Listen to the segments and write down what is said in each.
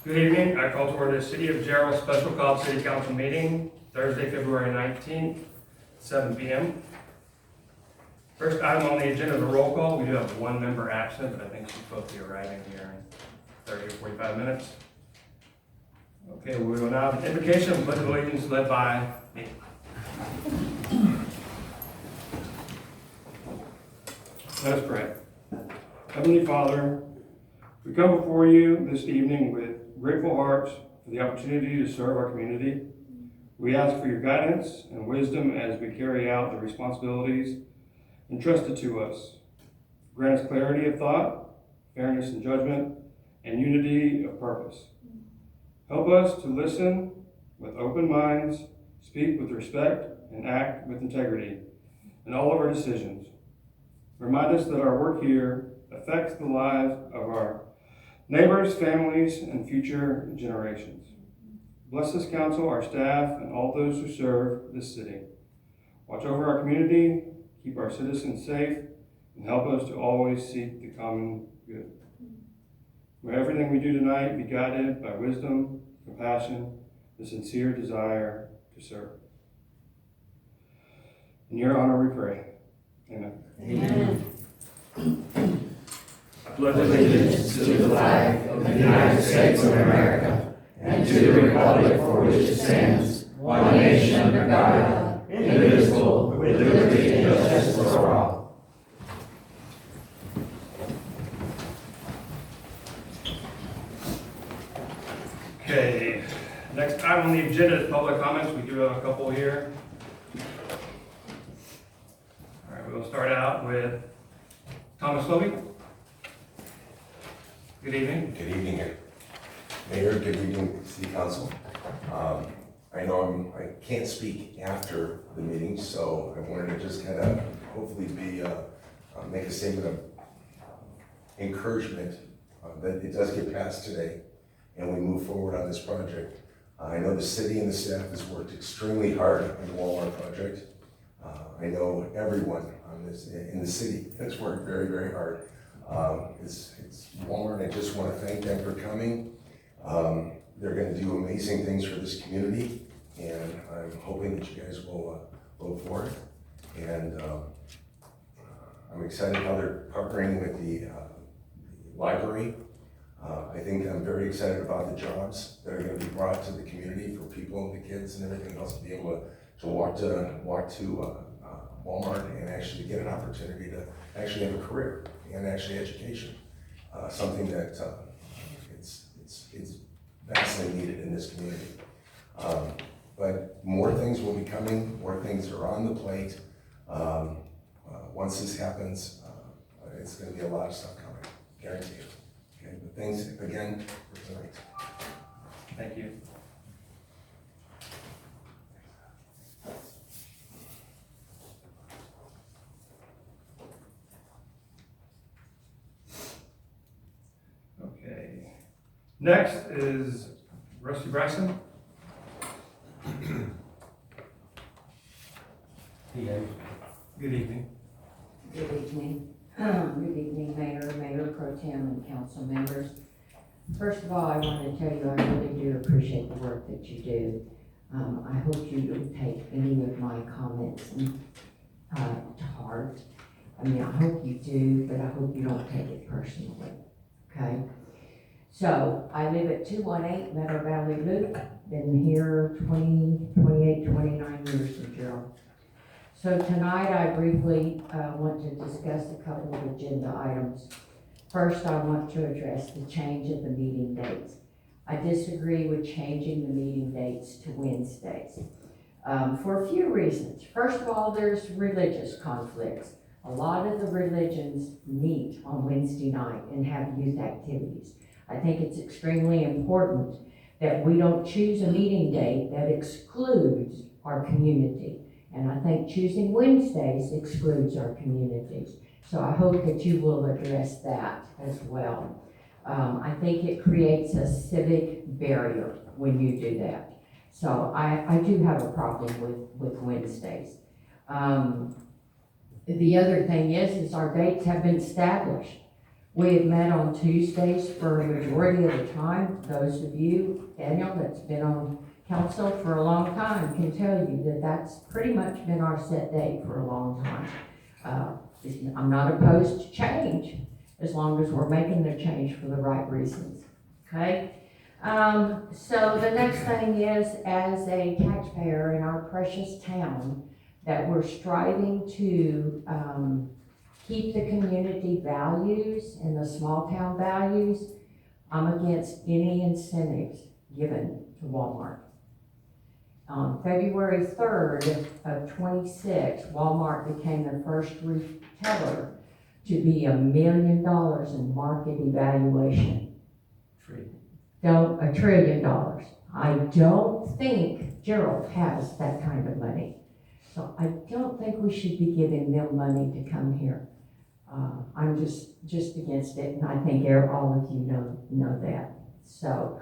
Good evening. I call to order the City of Gerald Special Call City Council meeting, Thursday, February 19th, 7 p.m. First item on the agenda is a roll call. We do have one member absent, but I think she's supposed to be arriving here in 30 or 45 minutes. Okay, we will now have an invocation of pledge of allegiance led by me. Let us pray. Heavenly Father, we come before you this evening with grateful hearts for the opportunity to serve our community. We ask for your guidance and wisdom as we carry out the responsibilities entrusted to us. Grant us clarity of thought, fairness in judgment, and unity of purpose. Help us to listen with open minds, speak with respect, and act with integrity in all of our decisions. Remind us that our work here affects the lives of our neighbors, families, and future generations. Bless this council, our staff, and all those who serve this city. Watch over our community, keep our citizens safe, and help us to always seek the common good. May everything we do tonight be guided by wisdom, compassion, the sincere desire to serve. In your honor we pray. Amen. Amen. I pledge allegiance to the flag of the United States of America and to the republic for which it stands, one nation under God, indivisible, with liberty and justice for all. Okay, next item on the agenda is public comments. We do have a couple here. All right, we'll start out with Thomas Slovey. Good evening. Good evening, Mayor. Good evening, City Council. I know I can't speak after the meeting, so I wanted to just kind of hopefully make a statement of encouragement that it does get passed today and we move forward on this project. I know the city and the staff has worked extremely hard on the Walmart project. I know everyone in the city has worked very, very hard. It's Walmart. I just want to thank them for coming. They're going to do amazing things for this community, and I'm hoping that you guys will vote for it. And I'm excited how they're partnering with the library. I think I'm very excited about the jobs that are going to be brought to the community for people, the kids, and everything else to be able to walk to Walmart and actually get an opportunity to actually have a career and actually education, something that it's vastly needed in this community. But more things will be coming, more things are on the plate. Once this happens, it's going to be a lot of stuff coming, guarantee it. Okay, but thanks again for tonight. Thank you. Okay. Next is Rusty Bryson. Good evening. Good evening. Good evening, Mayor Pro Tem, and council members. First of all, I want to tell you I really do appreciate the work that you do. I hope you don't take any of my comments to heart. I mean, I hope you do, but I hope you don't take it personally, okay? So, I live at 218 Meadow Valley Loop, been here 29 years in Gerald. So tonight I briefly want to discuss a couple of agenda items. First, I want to address the change of the meeting dates. I disagree with changing the meeting dates to Wednesdays for a few reasons. First of all, there's religious conflicts. A lot of the religions meet on Wednesday night and have youth activities. I think it's extremely important that we don't choose a meeting date that excludes our community. And I think choosing Wednesdays excludes our communities. So I hope that you will address that as well. I think it creates a civic barrier when you do that. So I do have a problem with Wednesdays. The other thing is our dates have been established. We have met on Tuesdays for a majority of the time. Those of you, Daniel, that's been on council for a long time can tell you that that's pretty much been our set date for a long time. I'm not opposed to change, as long as we're making the change for the right reasons, okay? So the next thing is, as a taxpayer in our precious town, that we're striving to, keep the community values and the small town values. I'm against any incentives given to Walmart. On February 3rd of 26, Walmart became the first retailer to be $1 million in market evaluation. $1 trillion. I don't think Gerald has that kind of money. So I don't think we should be giving them money to come here. I'm just against it, and I think all of you know that. So,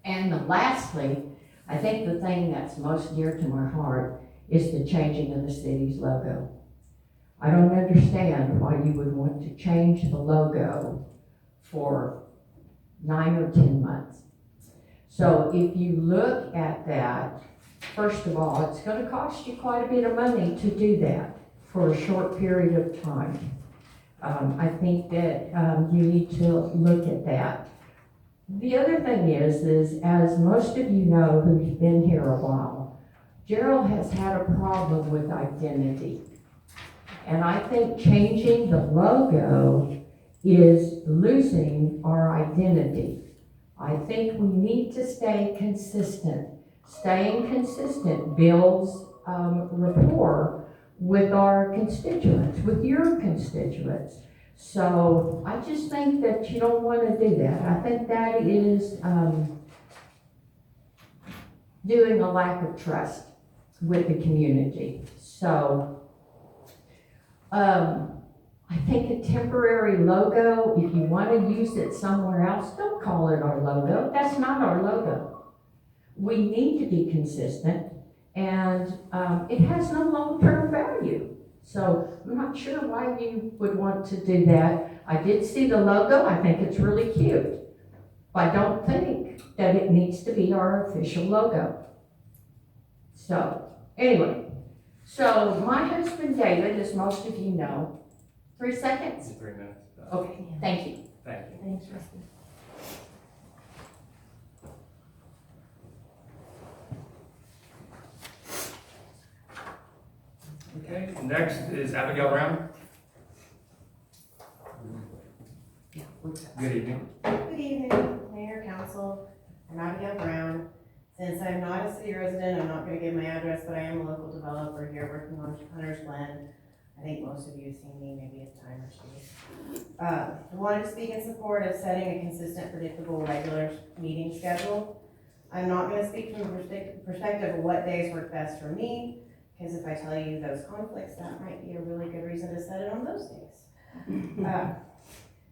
and lastly, I think the thing that's most dear to my heart is the changing of the city's logo. I don't understand why you would want to change the logo for 9 or 10 months. So if you look at that, first of all, it's going to cost you quite a bit of money to do that for a short period of time. I think that you need to look at that. The other thing is as most of you know who's been here a while, Gerald has had a problem with identity. And I think changing the logo is losing our identity. I think we need to stay consistent. Staying consistent builds rapport with our constituents, with your constituents. So I just think that you don't want to do that. I think that is doing a lack of trust with the community. So I think a temporary logo, if you want to use it somewhere else, don't call it our logo. That's not our logo. We need to be consistent, and it has no long-term value. So I'm not sure why you would want to do that. I did see the logo. I think it's really cute. But I don't think that it needs to be our official logo. So anyway, so my husband David, as most of you know, 3 seconds? 3 minutes. Okay, thank you. Thank you. Thanks, Rusty. Okay, next is Abigail Brown. Good evening. Good evening, Mayor, Council. I'm Abigail Brown. Since I'm not a city resident, I'm not gonna give my address, but I am a local developer here working on Hunter's Glen. I think most of you have seen me maybe a time or two. I wanted to speak in support of setting a consistent, predictable, regular meeting schedule. I'm not gonna speak from the perspective of what days work best for me, because if I tell you those conflicts, that might be a really good reason to set it on those days.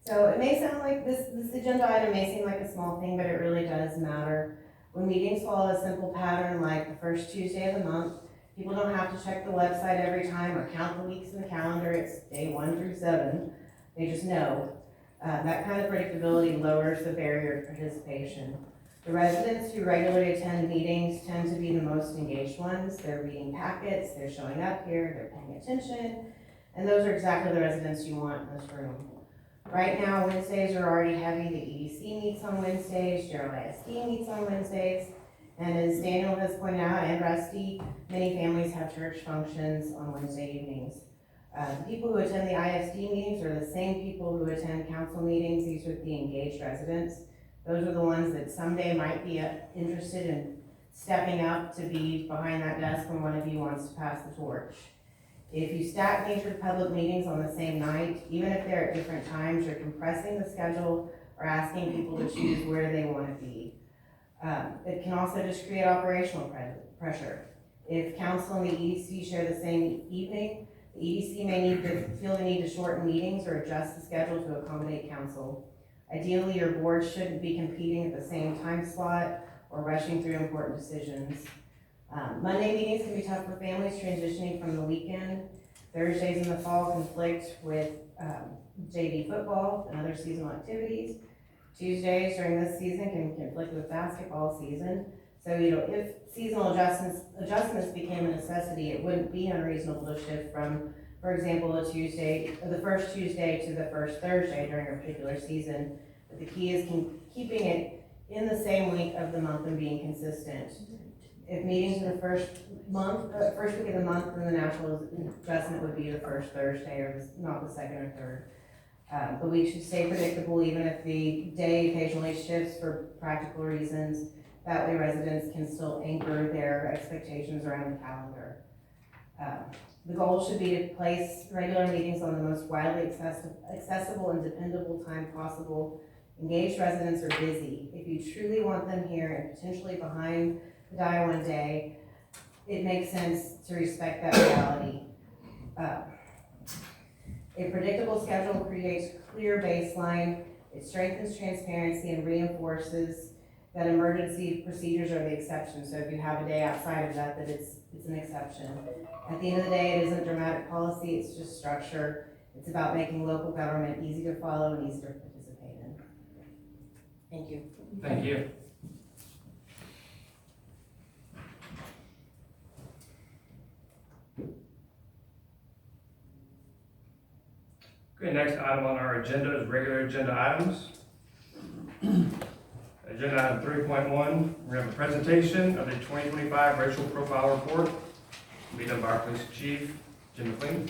So it may sound like this agenda item may seem like a small thing, but it really does matter. When meetings follow a simple pattern like the first Tuesday of the month, people don't have to check the website every time or count the weeks in the calendar. It's day 1 through 7. They just know. That kind of predictability lowers the barrier of participation. The residents who regularly attend meetings tend to be the most engaged ones. They're reading packets, they're showing up here, they're paying attention, and those are exactly the residents you want in this room. Right now, Wednesdays are already heavy. The EDC meets on Wednesdays, Gerald ISD meets on Wednesdays, and as Daniel has pointed out, and Rusty, many families have church functions on Wednesday evenings. The people who attend the ISD meetings are the same people who attend council meetings. These are the engaged residents. Those are the ones that someday might be interested in stepping up to be behind that desk when one of you wants to pass the torch. If you stack major public meetings on the same night, even if they're at different times, you're compressing the schedule or asking people to choose where they want to be. It can also just create operational pressure. If council and the EDC share the same evening, the EDC may feel the need to shorten meetings or adjust the schedule to accommodate council. Ideally, your board shouldn't be competing at the same time slot or rushing through important decisions. Monday meetings can be tough for families transitioning from the weekend. Thursdays in the fall conflict with JV football and other seasonal activities. Tuesdays during this season can conflict with basketball season. So, if seasonal adjustments became a necessity, it wouldn't be unreasonable to shift from, for example, the first Tuesday to the first Thursday during a particular season. But the key is keeping it in the same week of the month and being consistent. If meetings in the first week of the month, then the natural adjustment would be the first Thursday or not the second or third. The week should stay predictable even if the day occasionally shifts for practical reasons. That way residents can still anchor their expectations around the calendar. The goal should be to place regular meetings on the most widely accessible and dependable time possible. Engaged residents are busy. If you truly want them here and potentially behind the dial one day, it makes sense to respect that reality. A predictable schedule creates clear baseline, it strengthens transparency and reinforces that emergency procedures are the exception. So if you have a day outside of that, it's an exception. At the end of the day, it isn't dramatic policy, it's just structure. It's about making local government easy to follow and easy to participate in. Thank you. Thank you. Okay, next item on our agenda is regular agenda items. Agenda item 3.1, we have a presentation of the 2025 racial profile report, be done by our police chief, Jim McLean.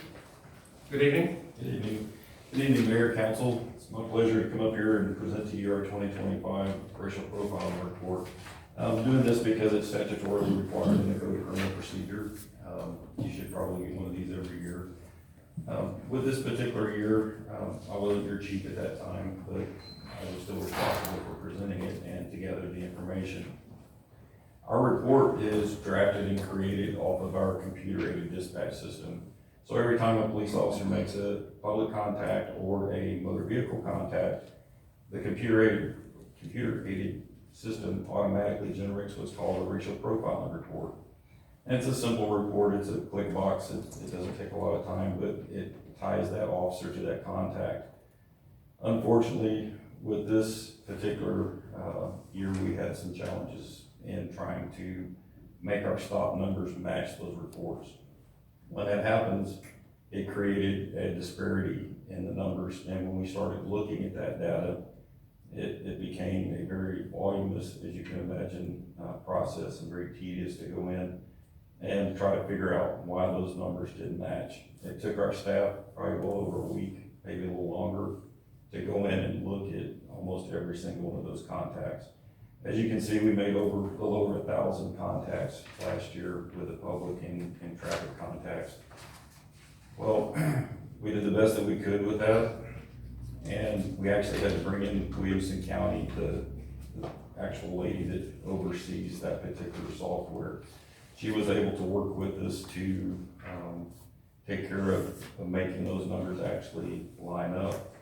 Good evening. Good evening. Good evening, Mayor, Council. It's my pleasure to come up here and present to you our 2025 racial profiling report. I'm doing this because it's statutorily required in the Code of Criminal Procedure. You should probably get one of these every year. With this particular year, I wasn't your chief at that time, but I was still responsible for presenting it and to gather the information. Our report is drafted and created off of our computer-aided dispatch system. So every time a police officer makes a public contact or a motor vehicle contact, the computer-aided system automatically generates what's called a racial profiling report. And it's a simple report, it's a click box, it doesn't take a lot of time, but it ties that officer to that contact. Unfortunately, with this particular year, we had some challenges in trying to make our stop numbers match those reports. When that happens, it created a disparity in the numbers, and when we started looking at that data, it became a very voluminous, as you can imagine, process and very tedious to go in and try to figure out why those numbers didn't match. It took our staff probably a little over a week, maybe a little longer, to go in and look at almost every single one of those contacts. As you can see, we made a little over 1,000 contacts last year with the public and traffic contacts. Well, we did the best that we could with that, and we actually had to bring in Williamson County, the actual lady that oversees that particular software. She was able to work with us to take care of making those numbers actually line up.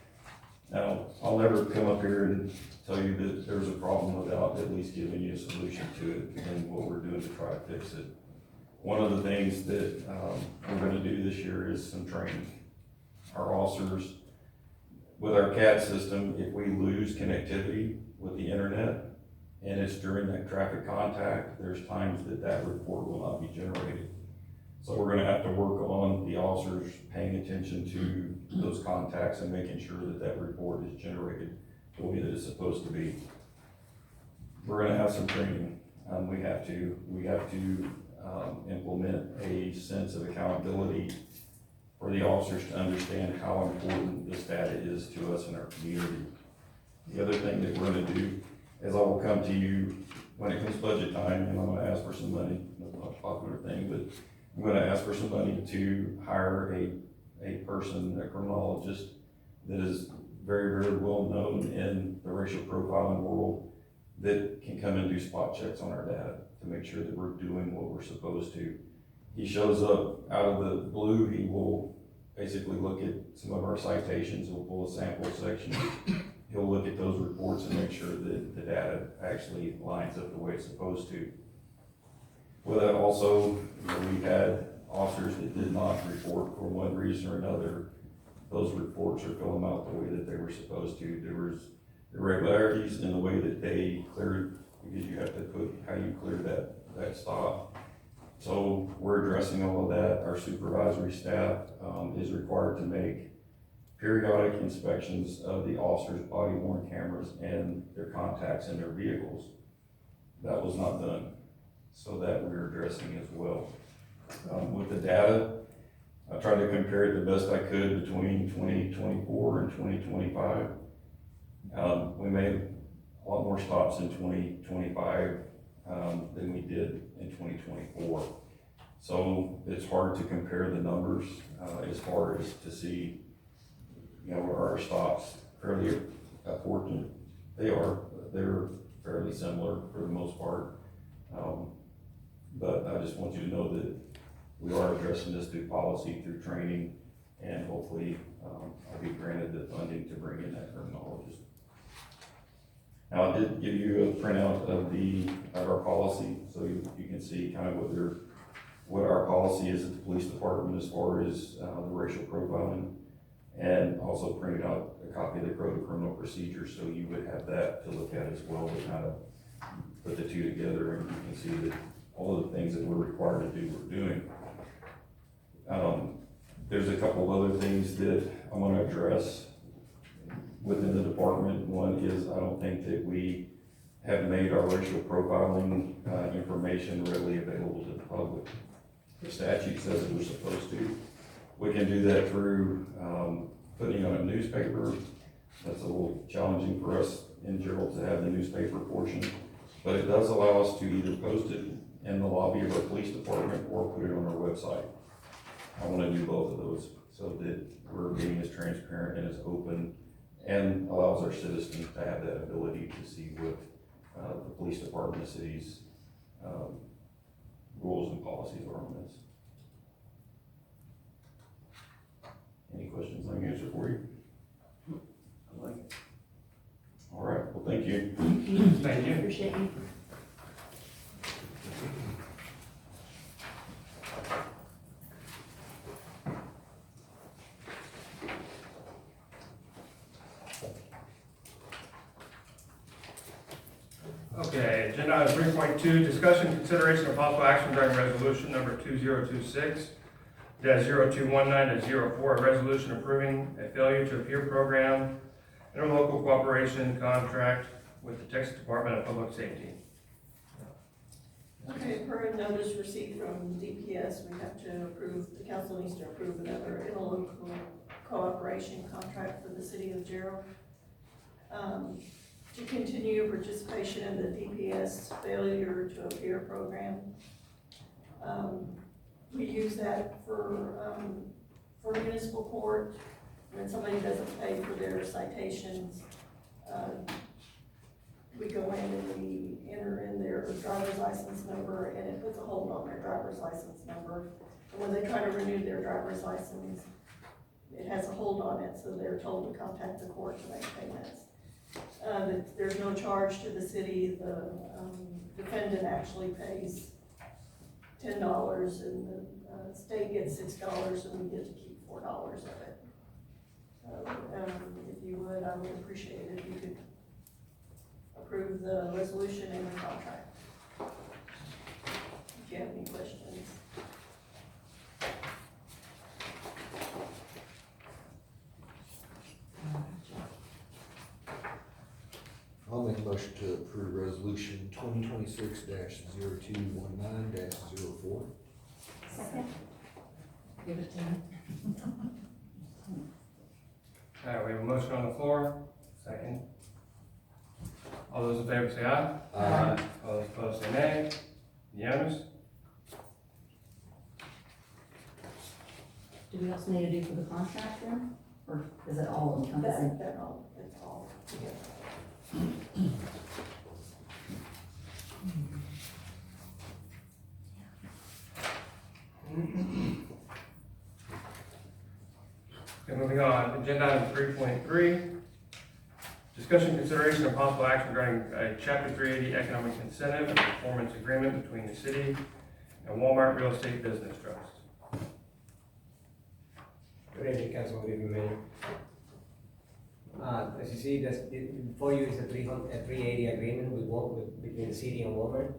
Now, I'll never come up here and tell you that there's a problem without at least giving you a solution to it and what we're doing to try to fix it. One of the things that we're going to do this year is some training. Our officers, with our CAD system, if we lose connectivity with the internet and it's during that traffic contact, there's times that report will not be generated. So we're gonna have to work on the officers paying attention to those contacts and making sure that report is generated the way that it's supposed to be. We're gonna have some training. We have to implement a sense of accountability for the officers to understand how important this data is to us in our community. The other thing that we're gonna do is I will come to you when it comes budget time, and I'm gonna ask for some money. That's not a popular thing, but I'm gonna ask for some money to hire a person, a criminologist, that is very, very well known in the racial profiling world, that can come and do spot checks on our data to make sure that we're doing what we're supposed to. He shows up out of the blue, he will basically look at some of our citations, he'll pull a sample section, he'll look at those reports and make sure that the data actually lines up the way it's supposed to. With that also, we had officers that did not report for one reason or another, those reports or fill them out the way that they were supposed to. There was irregularities in the way that they cleared, because you have to put how you cleared that stop. So we're addressing all of that. Our supervisory staff is required to make periodic inspections of the officers' body worn cameras and their contacts in their vehicles. That was not done, so that we're addressing as well. With the data, I tried to compare it the best I could between 2024 and 2025. We made a lot more stops in 2025 than we did in 2024. So it's hard to compare the numbers as far as to see, are our stops fairly important? They're fairly similar for the most part. But I just want you to know that we are addressing this through policy, through training, and hopefully I'll be granted the funding to bring in that criminologist. Now, I did give you a printout of our policy, so you can see kind of what our policy is at the police department as far as the racial profiling, and also printed out a copy of the Code of Criminal Procedure, so you would have that to look at as well, to kind of put the two together, and you can see that all of the things that we're required to do, we're doing. There's a couple of other things that I want to address within the department. One is, I don't think that we have made our racial profiling information readily available to the public. The statute says that we're supposed to. We can do that through putting on a newspaper. That's a little challenging for us in general to have the newspaper portion, but it does allow us to either post it in the lobby of our police department or put it on our website. I want to do both of those so that we're being as transparent and as open, and allows our citizens to have that ability to see what the police department, the city's rules and policies are on this. Any questions I can answer for you? I like it. All right, well, thank you. Thank you. Appreciate you. Okay, agenda item 3.2, discussion, consideration, of possible action regarding resolution number 2026-0219-04, a resolution approving a failure to appear program, interlocal cooperation contract with the Texas Department of Public Safety. Okay, per a notice received from DPS, we have to approve, the council needs to approve another interlocal cooperation contract for the city of Gerald. To continue participation in the DPS failure to appear program. We use that for municipal court, when somebody doesn't pay for their citations. We go in and we enter in their driver's license number, and it puts a hold on their driver's license number. And when they try to renew their driver's license, it has a hold on it, so they're told to contact the court to make payments. There's no charge to the city. The defendant actually pays $10, and the state gets $6, and we get to keep $4 of it. So, if you would, I would appreciate it if you could approve the resolution and the contract. If you have any questions. I'll make a motion to approve resolution 2026-0219-04. Second. Give it to me. All right, we have a motion on the floor, second. All those in favor say aye. Aye. All those opposed say nay. Unanimous? Do we also need to do for the contract then? Or is it all encompassing? That's all together. Okay, moving on, agenda item 3.3, discussion, consideration, of possible action regarding a Chapter 380 economic incentive and performance agreement between the city and Walmart Real Estate Business Trust. Good evening, Councilman, good evening, Mayor. As you see, before you is a 380 agreement between the city and Walmart.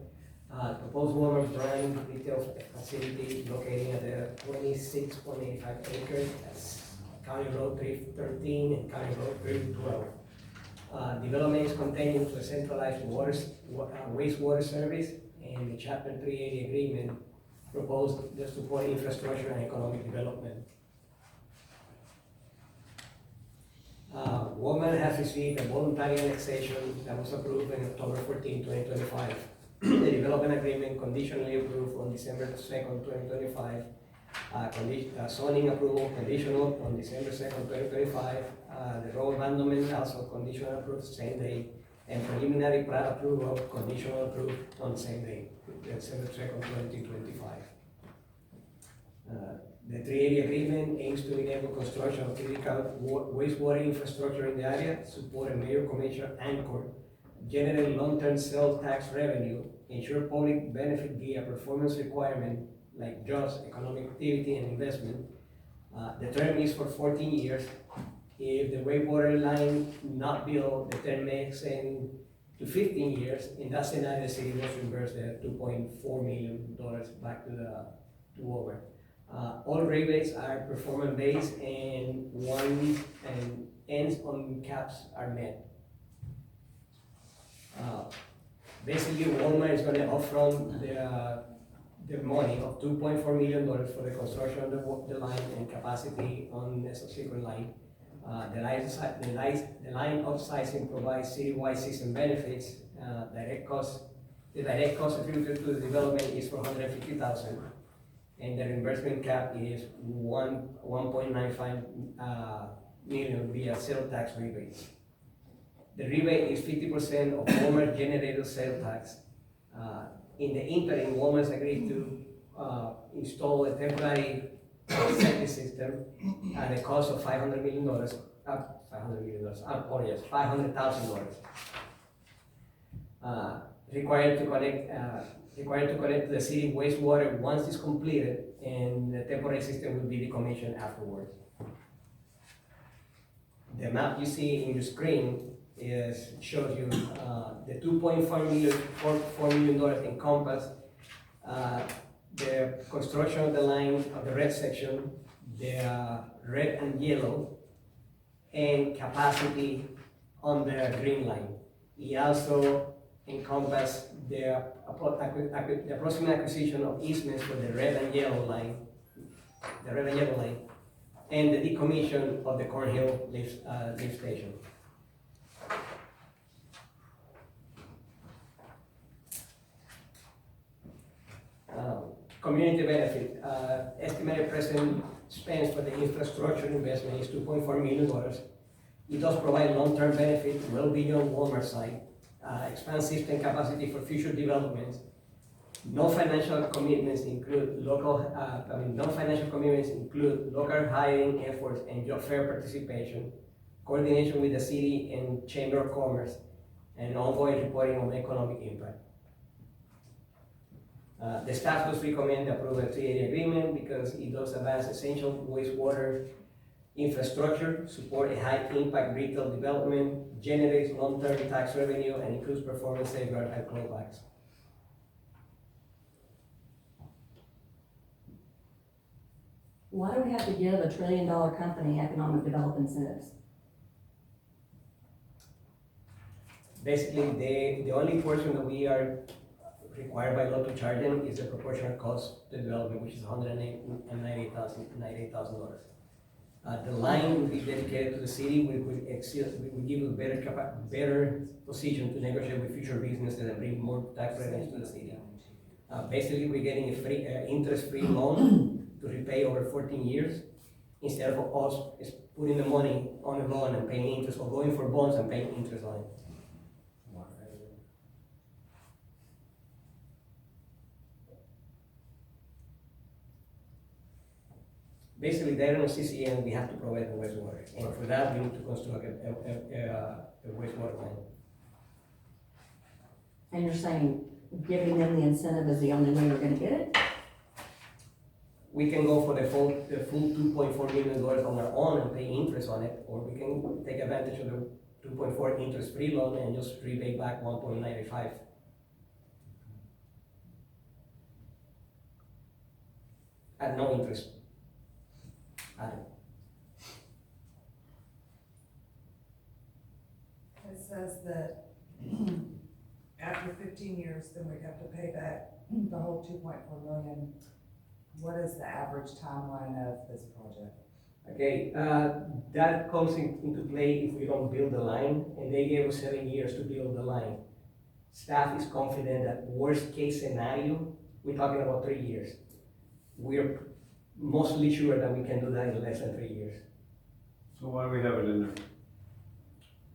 Proposed Walmart brand retail facility located at the 26.85 acres, that's County Road 313 and County Road 312. Development is contained into a centralized wastewater service, and the Chapter 380 agreement proposed to support infrastructure and economic development. Walmart has received a voluntary annexation that was approved on October 14, 2025. The development agreement conditionally approved on December 2nd, 2025. Zoning approval conditional on December 2nd, 2025. The road abandonment also conditional approved same day. And preliminary plat approval conditional approved on the same day, December 2nd, 2025. The 380 agreement aims to enable construction of critical wastewater infrastructure in the area, support a major commercial anchor, generate long-term sales tax revenue, ensure public benefit via performance requirement like jobs, economic activity, and investment. The term is for 14 years. If the wastewater line not built, the term may extend to 15 years. In that scenario, the city must reimburse the $2.4 million back to Walmart. All rebates are performance-based and ends on caps are met. Basically, Walmart is going to upfront the money of $2.4 million for the construction of the line and capacity on the subsequent line. The line upsizing provides citywide system benefits. The direct cost attributed to the development is $450,000, and the reimbursement cap is $1.95 million via sales tax rebates. The rebate is 50% of Walmart generated sales tax. In the interim, Walmart's agreed to install a temporary septic system at a cost of $500 million. $500,000. Required to connect to the city wastewater once it's completed, and the temporary system will be decommissioned afterwards. The map you see in your screen shows you the $2.4 million encompass the construction of the line of the red section, the red and yellow, and capacity on the green line. It also encompasses the approximate acquisition of easements for the red and yellow line, and the decommission of the Cornhill lift station. Community benefit, estimated present expense for the infrastructure investment is $2.4 million. It does provide long-term benefit well beyond Walmart site, expand system capacity for future developments. No financial commitments include local hiring efforts and job fair participation, coordination with the city and Chamber of Commerce, and ongoing reporting on economic impact. The staff does recommend the approval of the 380 agreement because it does advance essential wastewater infrastructure, support a high-impact retail development, generates long-term tax revenue, and includes performance safeguards and clawbacks. Why do we have to give a $1 trillion company economic development incentives? Basically, the only portion that we are required by law to charge them is the proportional cost to development, which is $198,000. The line will be dedicated to the city. We will give a better position to negotiate with future businesses and bring more tax revenues to the city. Basically, we're getting a free, interest-free loan to repay over 14 years, instead of us putting the money on a loan and paying interest, or going for bonds and paying interest on it. Basically, they're on CCN, we have to provide the wastewater, and for that, we need to construct a wastewater plant. And you're saying giving them the incentive is the only way we're gonna get it? we can go for the full $2.4 million on our own and pay interest on it, or we can take advantage of the 2.4 interest-free loan and just rebate back 1.95. At no interest. Added. It says that after 15 years, then we'd have to pay back the whole 2.4 million. What is the average timeline of this project? Okay, that comes into play if we don't build the line, and they gave us 7 years to build the line. Staff is confident that worst case scenario, we're talking about 3 years. We're mostly sure that we can do that in less than 3 years. So why do we have it in there?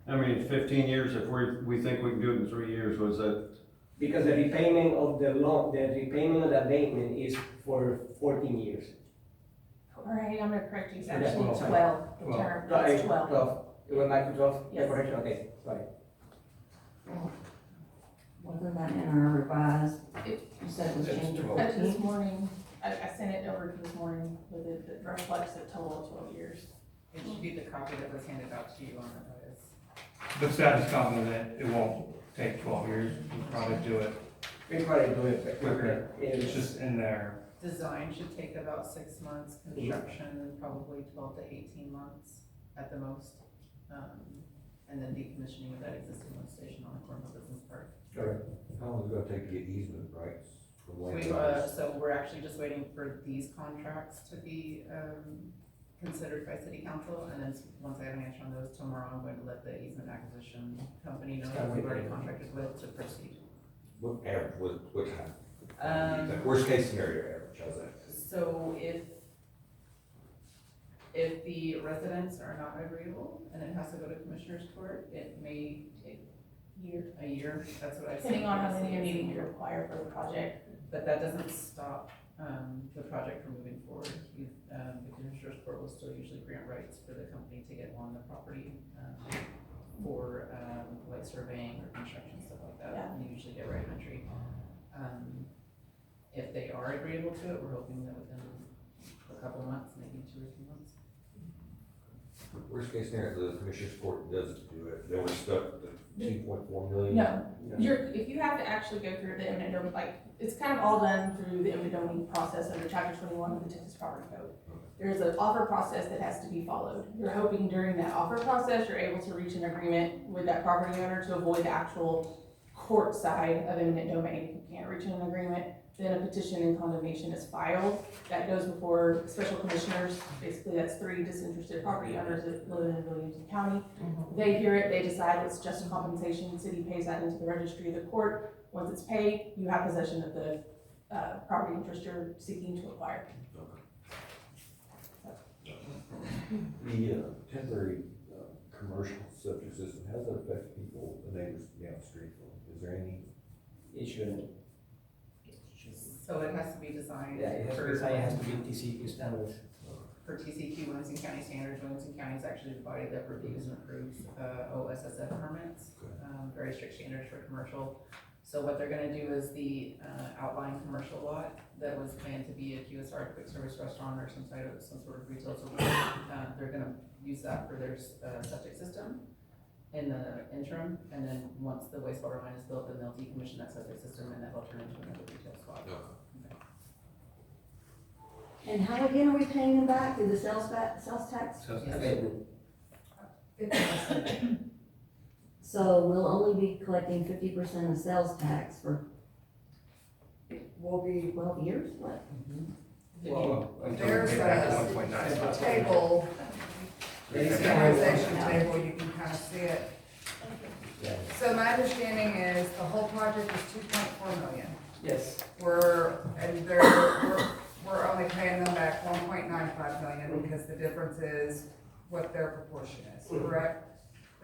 I mean, 15 years, if we think we can do it in 3 years, was that? Because the repayment of the loan, the repayment of the abatement is for 14 years. All right, I'm gonna correct you, it's And that's actually what I'm saying. 12, the term, it's 12. 12. It went back to 12? Yes. Correction, okay, sorry. Wasn't that in our revised, you said it was It's changed to 12. This 14? morning, I sent it over to this morning with it, that reflects a total of 12 years. It should be the copy that was handed out to you on the notice. The staff is confident that it won't take 12 years, we'll probably do it We probably do it quicker. It's It's just in there. Design should take about 6 months, construction probably 12 to 18 months at the most. And then decommissioning of that existing lift station on the Cornwall Business Park. correct. How long is it gonna take to get easement rights from We, landowners? so we're actually just waiting for these contracts to be, considered by city council, and then once I have an answer on those tomorrow, I'm going to let the easement acquisition company know that we've already contracted with to proceed. What average, what time? Um, Worst case scenario average, how's that? So if the residents are not agreeable and it has to go to commissioner's court, it may take a year, that's what I've seen. Depending on how many meetings you require for the project. But that doesn't stop, the project from moving forward. The commissioner's court will still usually grant rights for the company to get on the property, for, like surveying or construction, stuff like that. Yeah. And you usually get right of entry. If they are agreeable to it, we're hoping that within a couple months, maybe 2 or 3 months. Worst case scenario, the commissioner's court doesn't do it, then we're stuck at 2.4 million. No, if you have to actually go through the eminent domain, like, it's kind of all done through the eminent domain process under chapter 21 of the Texas Property Code. There's an offer process that has to be followed. You're hoping during that offer process, you're able to reach an agreement with that property owner to avoid the actual court side of eminent domain. If you can't reach an agreement, then a petition and condemnation is filed. That goes before special commissioners. Basically, that's 3 disinterested property owners that live in Williamson County. They hear it, they decide it's just compensation, the city pays that into the registry of the court. Once it's paid, you have possession of the property interest you're seeking to acquire. The temporary commercial septic system, how does that affect people, the neighbors downstream from it? Is there any? It shouldn't. So it has to be designed Yeah, it has to be, it has to be TCQ standards. for TCQ, Williamson County standards. Williamson County is actually the body that reviews and approves OSSF permits, very strict standards for commercial. So what they're gonna do is the outlying commercial lot that was planned to be a QSR, quick service restaurant, or some sort of retail, so they're gonna use that for their septic system in the interim, and then once the wastewater line is built, then they'll decommission that septic system and that'll turn into another retail spot. And how again are we paying them back through the sales tax? Abatement. So we'll only be collecting 50% of sales tax for Will be, 12 years, what? Well, until we there's pay back the a 1.95. table, the Yes. amortization table, you can kind of see it. Yeah. So my understanding is the whole project is 2.4 million. Yes, We're only paying them back 1.95 million because the difference is what their proportion is, correct?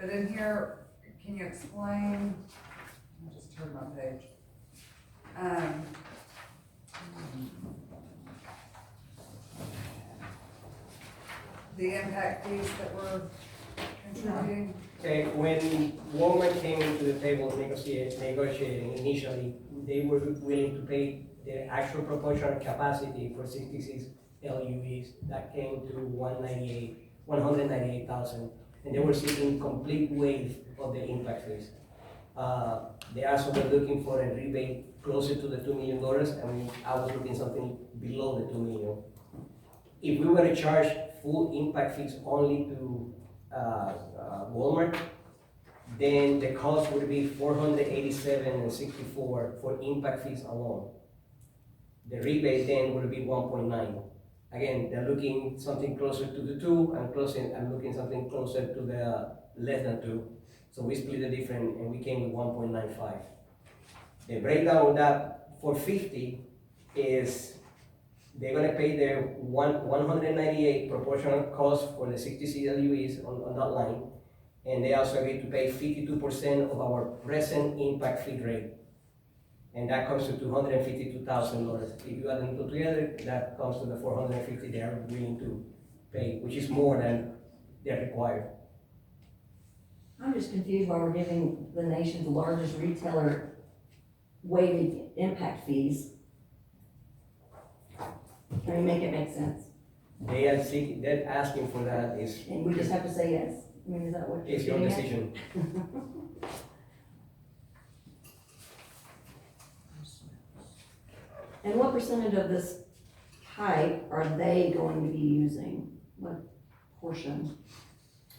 But in here, can you explain, I'll just turn my page. The impact fees that we're contributing. okay, when Walmart came into the table negotiating initially, they were willing to pay the actual proportional capacity for 66 LUEs, that came to 198,000, and they were seeking complete waive of the impact fees. They also were looking for a rebate closer to the $2 million, and I was looking something below the 2 million. If we were to charge full impact fees only to Walmart, then the cost would be $487.64 for impact fees alone. The rebate then would be 1.9. Again, they're looking something closer to the 2, and I'm looking something closer to the less than 2. So we split the difference and we came with 1.95. The breakdown of that for 50 is they're gonna pay their 198 proportional cost for the 60 CWEs on that line. And they also agreed to pay 52% of our present impact fee rate. And that comes to $252,000. If you add them two together, that comes to the 450 they are willing to pay, which is more than they're required. I'm just confused why we're giving the nation's largest retailer waiving impact fees. Can you make it make sense? They're asking for that And we just have to say yes. I mean, is that what you're is your getting at? decision. And what percentage of this type are they going to be using? What portion?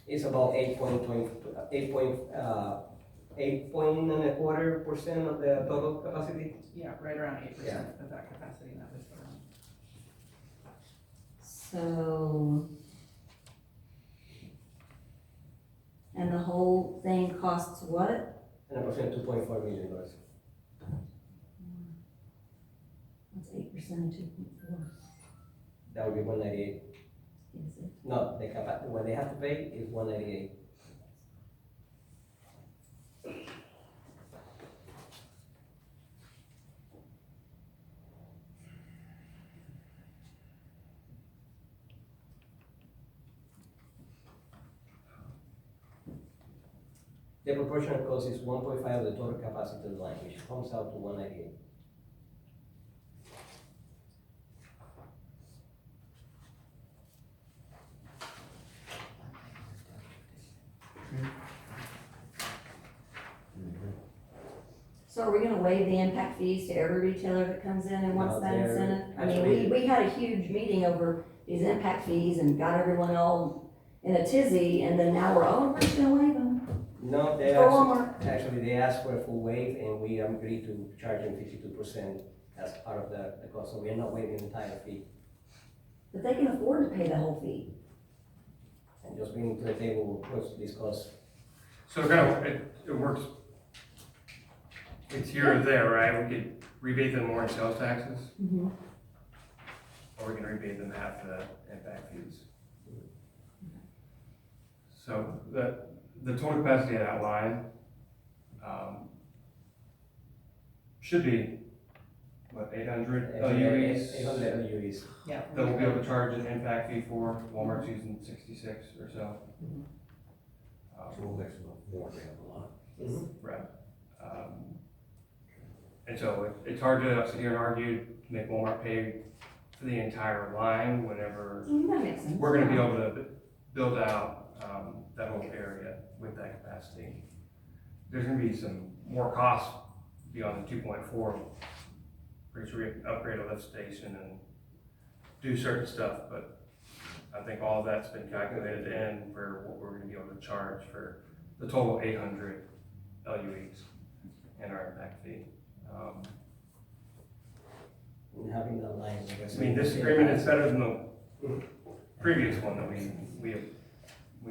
It's about 8.25% of the total capacity. Yeah, right around 8% Yeah. of that capacity in that restaurant. So, and the whole thing costs what? And approximately $2.4 million. That's 8% of 2.4. That would be 198. Is it? No, what they have to pay is 198. The proportional cost is 1.5 of the total capacity of the line, which comes out to 198. So are we gonna waive the impact fees to every retailer that comes in and wants No, that they're incentive? I mean, actually- we had a huge meeting over these impact fees and got everyone all in a tizzy, and then now we're just gonna waive them. No, they For Walmart. actually, they asked for a full waive, and we agreed to charge them 52% as part of the cost, so we are not waiving the entire fee. But they can afford to pay the whole fee. And just bringing to the table what's this cost. So it works. It's here or there, right? We could rebate them more in sales taxes, or we can rebate them half the impact fees. So the total capacity of that line, should be, what, 800 LUEs? 800 LUEs. Yeah. That we'll be able to charge an impact fee for. Walmart's using 66 or so. So we'll make some more down the line. Right. And so it's hard to sit here and argue to make Walmart pay for the entire line whenever That makes sense. we're gonna be able to build out, that whole area with that capacity. There's gonna be some more costs beyond the 2.4. Pretty sure we have to upgrade a lift station and do certain stuff, but I think all of that's been calculated in for what we're gonna be able to charge for the total 800 LUEs and our impact fee. And having that line. I mean, this agreement is better than the previous one that we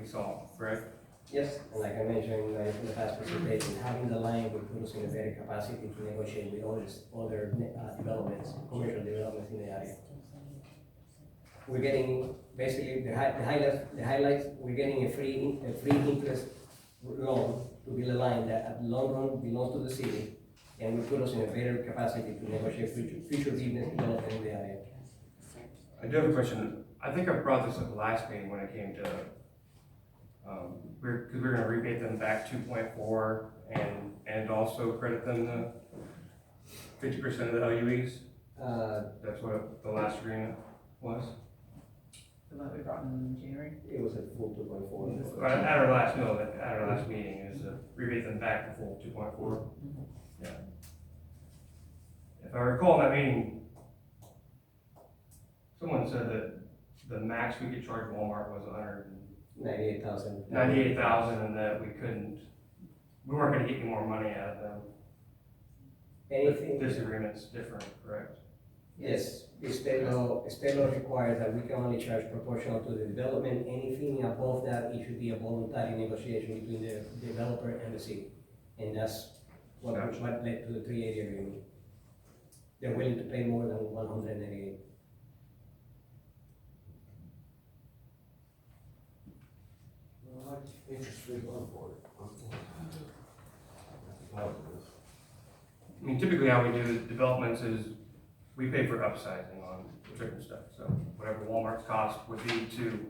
saw, correct? Yes, and like I mentioned in the past presentation, having the line will put us in a better capacity to negotiate with other developments, commercial developments in the area. We're getting, basically, the highlights, we're getting a free interest loan to build a line that at the long run belongs to the city, and will put us in a better capacity to negotiate future business development in the area. I do have a question. I think I brought this up last meeting when it came to, because we're gonna rebate them back 2.4 and also credit them the 50% of the LUEs. That's what the last agreement was. The one that we brought in January? It was a full 2.4. At our last, no, at our last meeting, is to rebate them back the full 2.4. Yeah. If I recall in that meeting, someone said that the max we could charge Walmart was 98,000. $98,000, and that we weren't gonna get any more money out of them. Anything. This agreement's different, correct? Yes, the state law requires that we can only charge proportional to the development. Anything above that, it should be a voluntary negotiation between the developer and the city. And that's what Gotcha. led to the 380 agreement. They're willing to pay more than 198. Well, interest-free loan for it. Positive. I mean, typically how we do the developments is we pay for upsizing on certain stuff. So whatever Walmart's cost would be to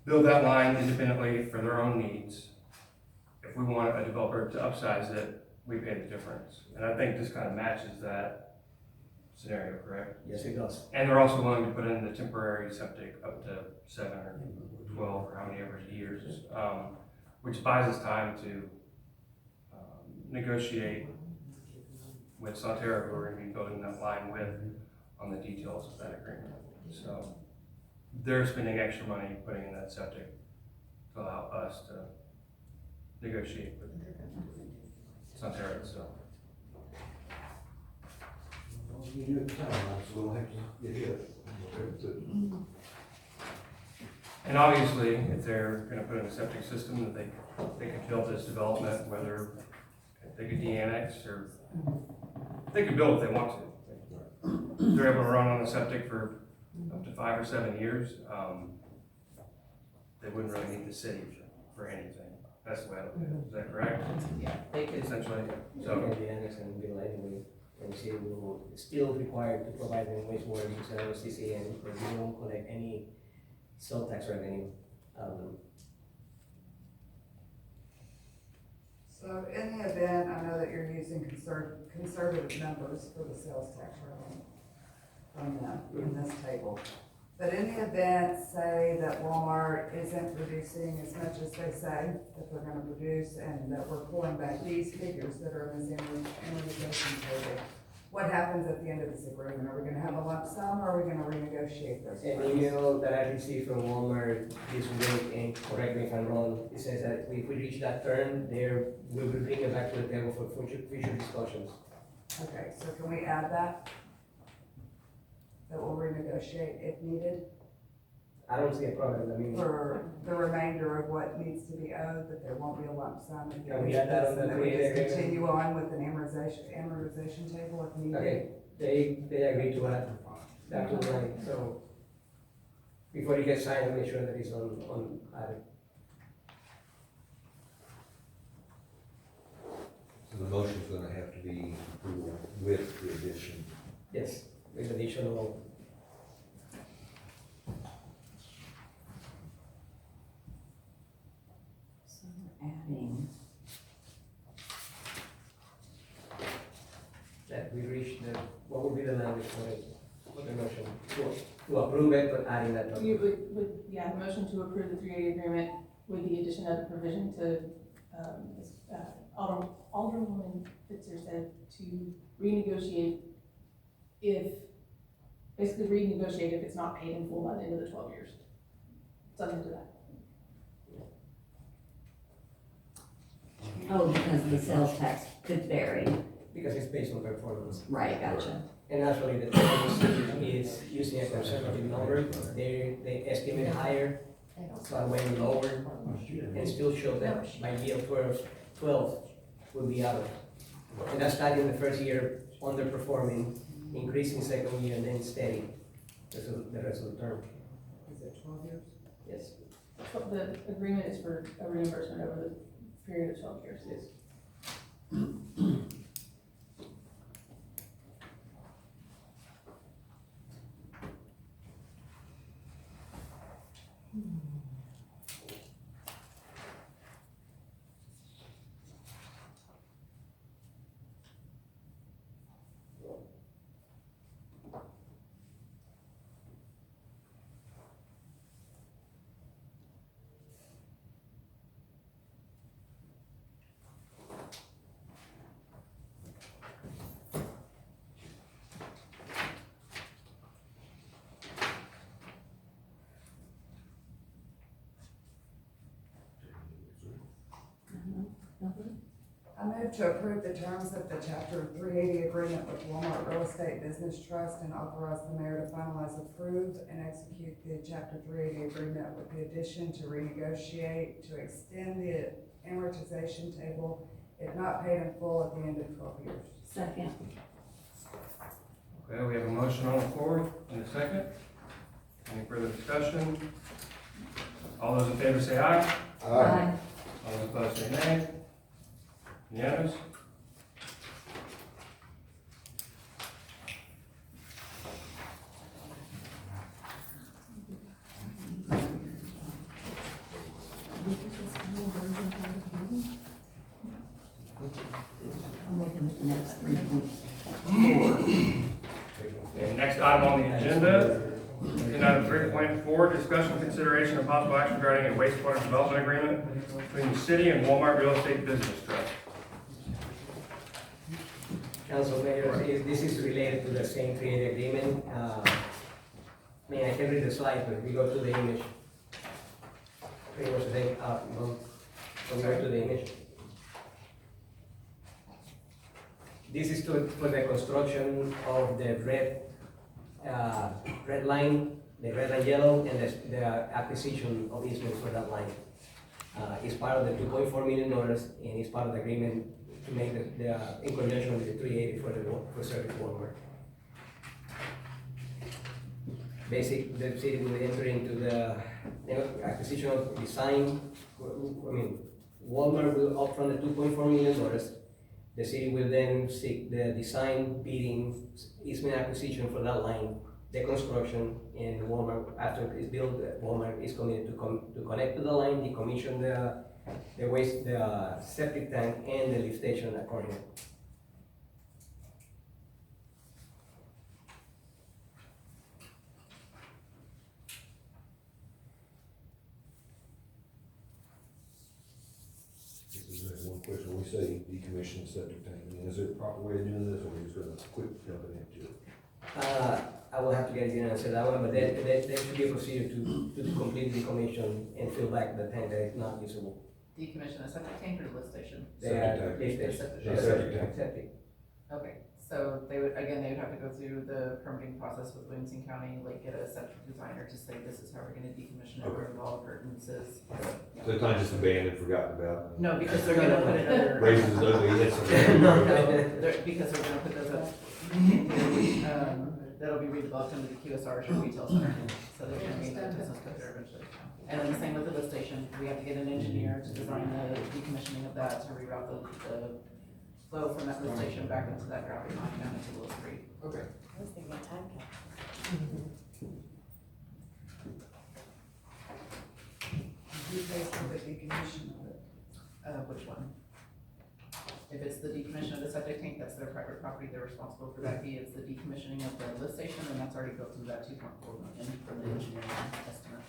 build that line independently for their own needs. If we want a developer to upsize it, we pay the difference. And I think this kind of matches that scenario, correct? Yes, it does. And they're also willing to put in the temporary septic up to 7 or 12 or how many ever years, which buys us time to negotiate with Sonterra, who we're gonna be building that line with, on the details of that agreement. So they're spending extra money putting in that septic to allow us to negotiate with Sonterra, so. Well, you do it time, so we'll have to get hit. And obviously, if they're gonna put in a septic system, that they could build this development, whether they could de-annex or they could build if they want to. If they're able to run on a septic for up to 5 or 7 years, they wouldn't really need the city for anything. That's the way I look at it. Is that correct? Yeah, they could. Essentially, So so, the annex and bill anyway, and the city will still require to provide them wastewater use and OCC, and we won't collect any sales tax revenue out of them. So in the event, I know that you're using conservative numbers for the sales tax revenue from them in this table. But in the event, say that Walmart isn't producing as much as they say that they're gonna produce, and that we're pulling back these figures that are in this amortization table, what happens at the end of this agreement? Are we gonna have a lump sum, or are we gonna renegotiate those? An terms? email that I received from Walmart this week, and correct me if I'm wrong, it says that if we reach that term, we will bring it back to the table for future discussions. Okay, so can we add that? That we'll renegotiate if needed I don't see a problem, I mean, for the remainder of what needs to be owed, that there won't be a lump sum. if Can we we add that on and the that we just agreement? continue on with an amortization table if needed. okay, they agreed to add that to the line, so before it gets signed, I'll make sure that it's on added. So the motion's gonna have to be approval with the addition. Yes, with additional. So we're adding, That we reach what would be the language for the motion? To approve it, but adding that number. You the motion to approve the 380 agreement with the addition of the provision to, as, Alderwoman Fitzer said, to renegotiate basically renegotiate if it's not paid in full by the end of the 12 years. Something to that. Oh, because the sales tax could vary. Because it's based on performance. Right, gotcha. And actually, the town is using a conservative number, they estimate higher, so I went lower, and still show that by year 12 will be out. And that's starting the first year underperforming, increasing second year, and then steady the rest of the term. Is it 12 years? Yes, The agreement is for a reimbursement over the period of 12 years. yes. Move to approve the terms of the Chapter 380 agreement with Walmart Real Estate Business Trust and authorize the mayor to finalize, approve, and execute the Chapter 380 agreement with the addition to renegotiate, to extend the amortization table if not paid in full at the end of 12 years. Second. Okay, we have a motion on the floor and a second. Any further discussion? All those in favor say aye. Aye. All those opposed say nay. Unanimous? I'm looking at the next 3.4. Okay, next item on the agenda, agenda item 3.4, discussion, consideration, and possible action regarding a wastewater development agreement between the city and Walmart Real Estate Business Trust. Council Mayor, this is related to the same creative agreement. I can read the slide, but if we go to the image. Pretty much the same, so we go to the image. This is for the construction of the red line yellow, and the acquisition of easement for that line. It's part of the $2.4 million, and it's part of the agreement to make the in conjunction with the 380 for service Walmart. The city will enter into the acquisition of design. Walmart will upfront the $2.4 million. The city will then seek the design, bidding, easement acquisition for that line, the construction, and Walmart, after it's built, Walmart is committed to connect to the line, decommission the septic tank, and the lift station accordingly. One question, when we say decommission septic tank, is there a proper way of doing this, or are we just gonna quit jumping into it? I will have to get you an answer that one, but there should be a procedure to complete decommission and fill back the tank that is not usable. Decommission a septic tank or the lift station? Septic tank. Septic tank. Septic. Okay, so they would have to go through the permitting process with Williamson County, like get a septic designer to say this is how we're gonna decommission it, where all appurtenances. So it's not just abandoned, forgotten about? No, because they're gonna put it under. Raises ugly, it's. Because they're gonna put those up. That'll be redeveloped into the QSR or retail center, so they're gonna be the business code there eventually. And then the same with the lift station, we have to get an engineer to design the decommissioning of that, to reroute the flow from that lift station back into that gravity line down into Willow Street. Okay. I was thinking time cap. Who pays for the decommission of it? Which one? If it's the decommission of the septic tank, that's their private property, they're responsible for that fee. If it's the decommissioning of the lift station, then that's already built into that $2.4 million from the engineering estimate.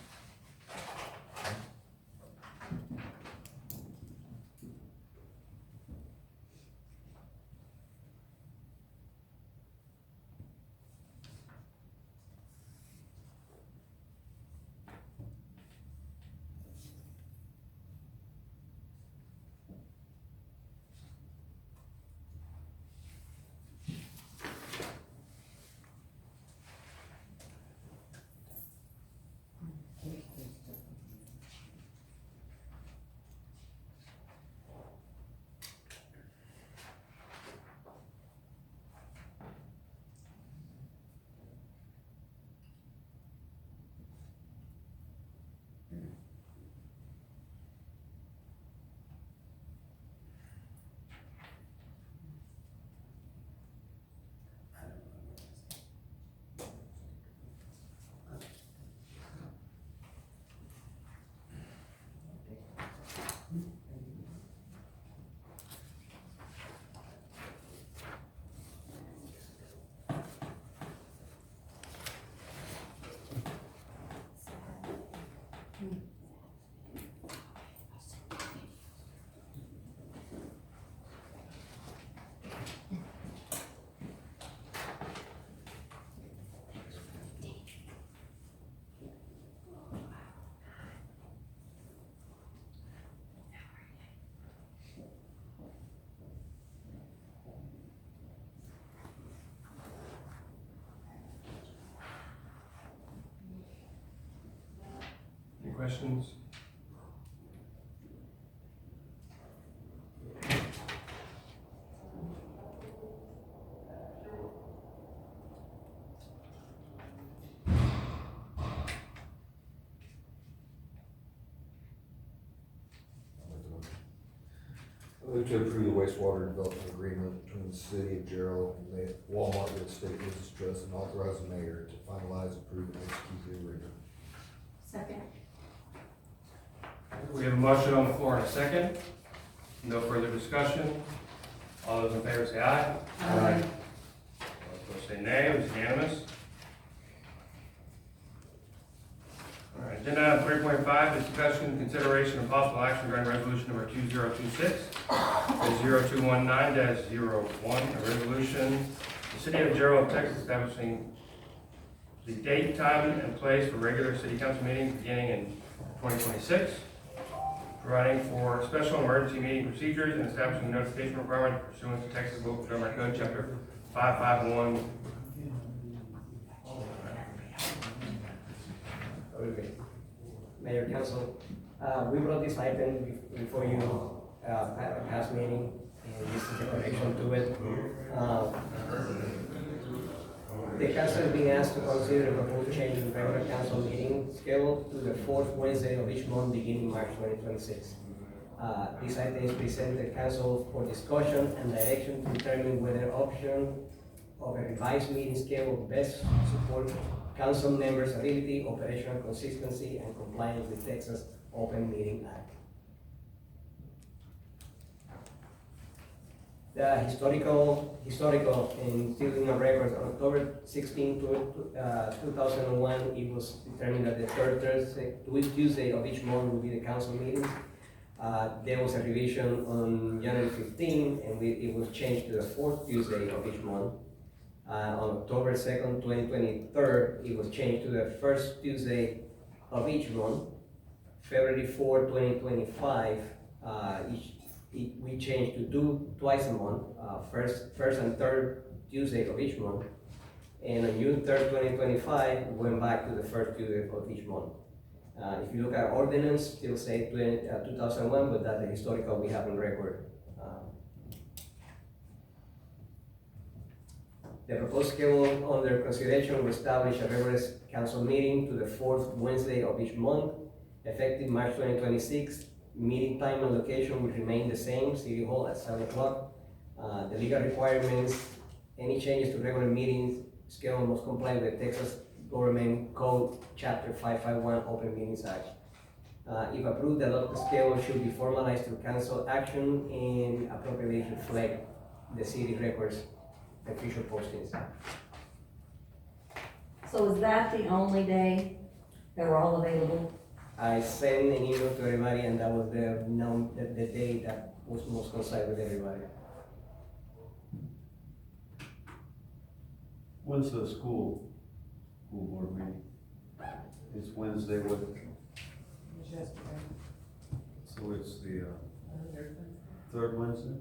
questions? I move to approve the wastewater development agreement between the city of Gerald and the Walmart Real Estate Business Trust and authorize the mayor to finalize, approve, and execute the agreement. Second. We have a motion on the floor and a second. No further discussion. All those in favor say aye. Aye. All opposed say nay. It was unanimous. All right, agenda item 3.5, discussion, consideration, and possible action regarding resolution number 2026 -0219-01, a resolution, the city of Gerald, Texas, establishing the date, time, and place for regular city council meetings beginning in 2026, providing for special emergency meeting procedures and establishing notification requirement pursuant to Texas Local Government Code, Chapter 551. Okay. Mayor, Council, we brought this item before you at the past meeting, and this is a correction to it. The council is being asked to consider a proposed change in regular council meeting schedule to the fourth Wednesday of each month beginning March 2026. This item is presented to council for discussion and direction to determine whether option of a revised meeting schedule best support council members' ability, operational consistency, and compliance with Texas Open Meeting Act. The historical in Building of Records on October 16, 2001, it was determined that the third Tuesday of each month would be the council meetings. There was a revision on January 15, and it was changed to the fourth Tuesday of each month. On October 2nd, 2023, it was changed to the first Tuesday of each month. February 4, 2025, we changed to do twice a month, first and third Tuesday of each month. And on June 3rd, 2025, we went back to the first Tuesday of each month. If you look at ordinance, still say 2001, but that's the historical we have on record. The proposed schedule under consideration will establish a regular council meeting to the fourth Wednesday of each month, effective March 2026. Meeting time and location will remain the same, City Hall at 7 o'clock. The legal requirements, any changes to regular meetings schedule must comply with the Texas Government Code, Chapter 551, Open Meetings Act. If approved, the local schedule should be formalized through council action and appropriately reflect the city records and future postings. So is that the only day that we're all available? I sent an email to everybody, and that was the day that was most concerned with everybody. When's the school board meeting? It's Wednesday, what, Yesterday. so it's the, third Wednesday?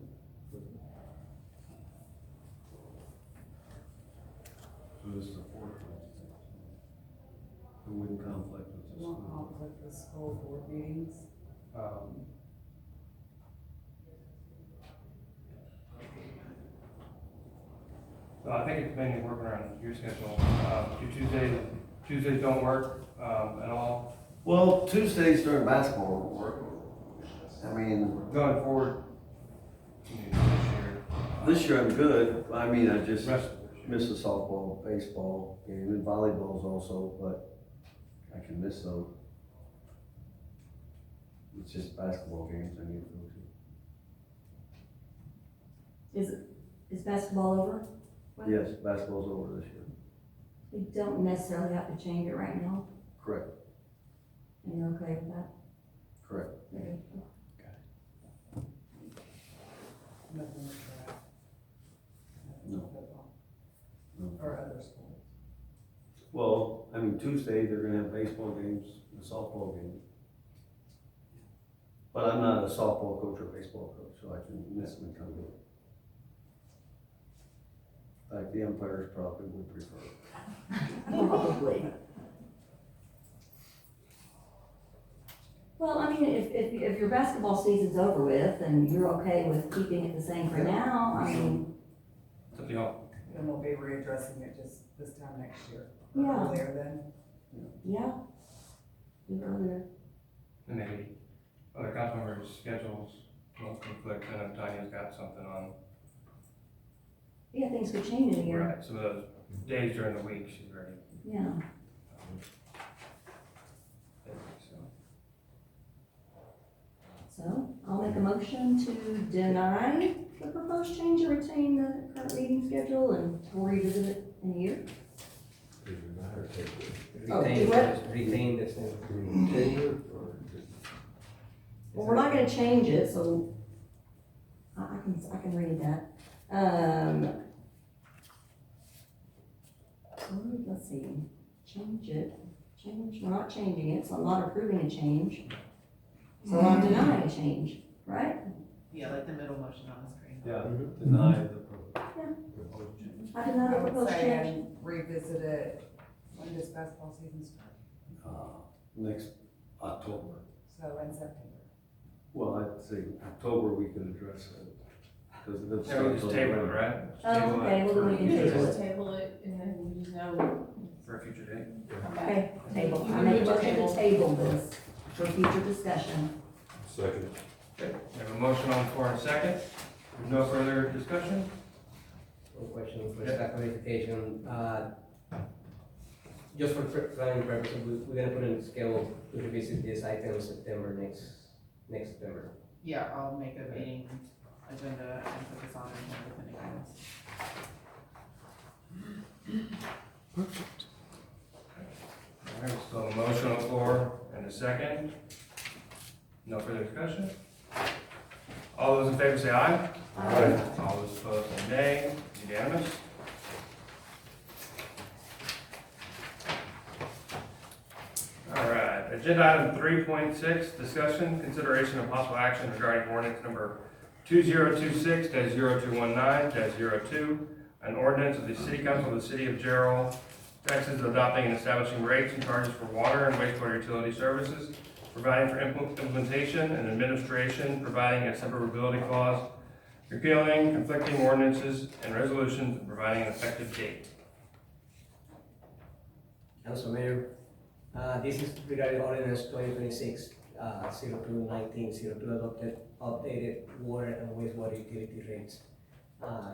So this is the fourth Wednesday. It wouldn't conflict with the Won't school. conflict with school board meetings. So I think it's mainly working around your schedule. Do Tuesdays don't work at all? Well, Tuesdays during basketball won't work. I mean, Going forward, this year I'm good. I mean, I just rest of miss the softball, baseball game, and volleyballs also, but I can miss those. It's just basketball games I need to go to. Is basketball over? Yes, basketball's over this year. We don't necessarily have to change it right now, Correct, and you're okay with that? correct. Okay. Nothing with track. No. Football. No. Or other sports. Well, I mean, Tuesday, they're gonna have baseball games and softball games. But I'm not a softball coach or baseball coach, so I can miss them and come to it. In fact, the umpires probably would prefer it. Probably. Well, I mean, if your basketball season's over with and you're okay with keeping it the same for now, I mean, It's up to y'all. Then we'll be readdressing it just this time next year. Yeah. Earlier then. yeah. Do it earlier. And maybe other council members' schedules won't conflict, and if Tanya's got something on, Yeah, things could change in a year. right, some of those days during the week, she's ready. Yeah. So, So I'll make a motion to deny the proposed change and retain the current meeting schedule, and we'll revisit it in a year. Is it not or take it? Oh, Retain, do what? retain the same. Do we take it or just? Well, we're not gonna change it, so I can read that. Let's see, we're not changing it, so I'm not approving a change. So I'm denying a change, right? Yeah, like the middle motion on the screen. Yeah, Mhm. deny the proposed change. I deny the I would proposed say change. and revisit it, when does basketball season start? Next October. So in September. Well, I'd say October we can address it, because it yeah, we just table it, right? Just table Oh, okay, it well, then we can You table can it. just table it and then we just know, For a future date. come back. Okay, table, You I can make a move to motion to table. table this for future discussion. Second. Okay, we have a motion on the floor in a second. With no further discussion? One question for Yeah. staff clarification, just for planning purposes, we're gonna put in the schedule to revisit this item in September, next September. Yeah, I'll make a meeting agenda and put this on and with anything else. All right, still a motion on the floor and a second. No further discussion? All those in favor say aye. Aye. All those opposed say nay. Unanimous? All right, agenda item 3.6, discussion, consideration of possible action regarding ordinance number 2026-0219-02, an ordinance of the City Council of the City of Gerald, Texas, adopting and establishing rates and charges for water and wastewater utility services, providing for implementation and administration, providing a severability clause, repealing conflicting ordinances and resolutions, and providing an effective date. Council Mayor, this is regarding ordinance 2026, 0219, 02 adopted, updated water and wastewater utility rates.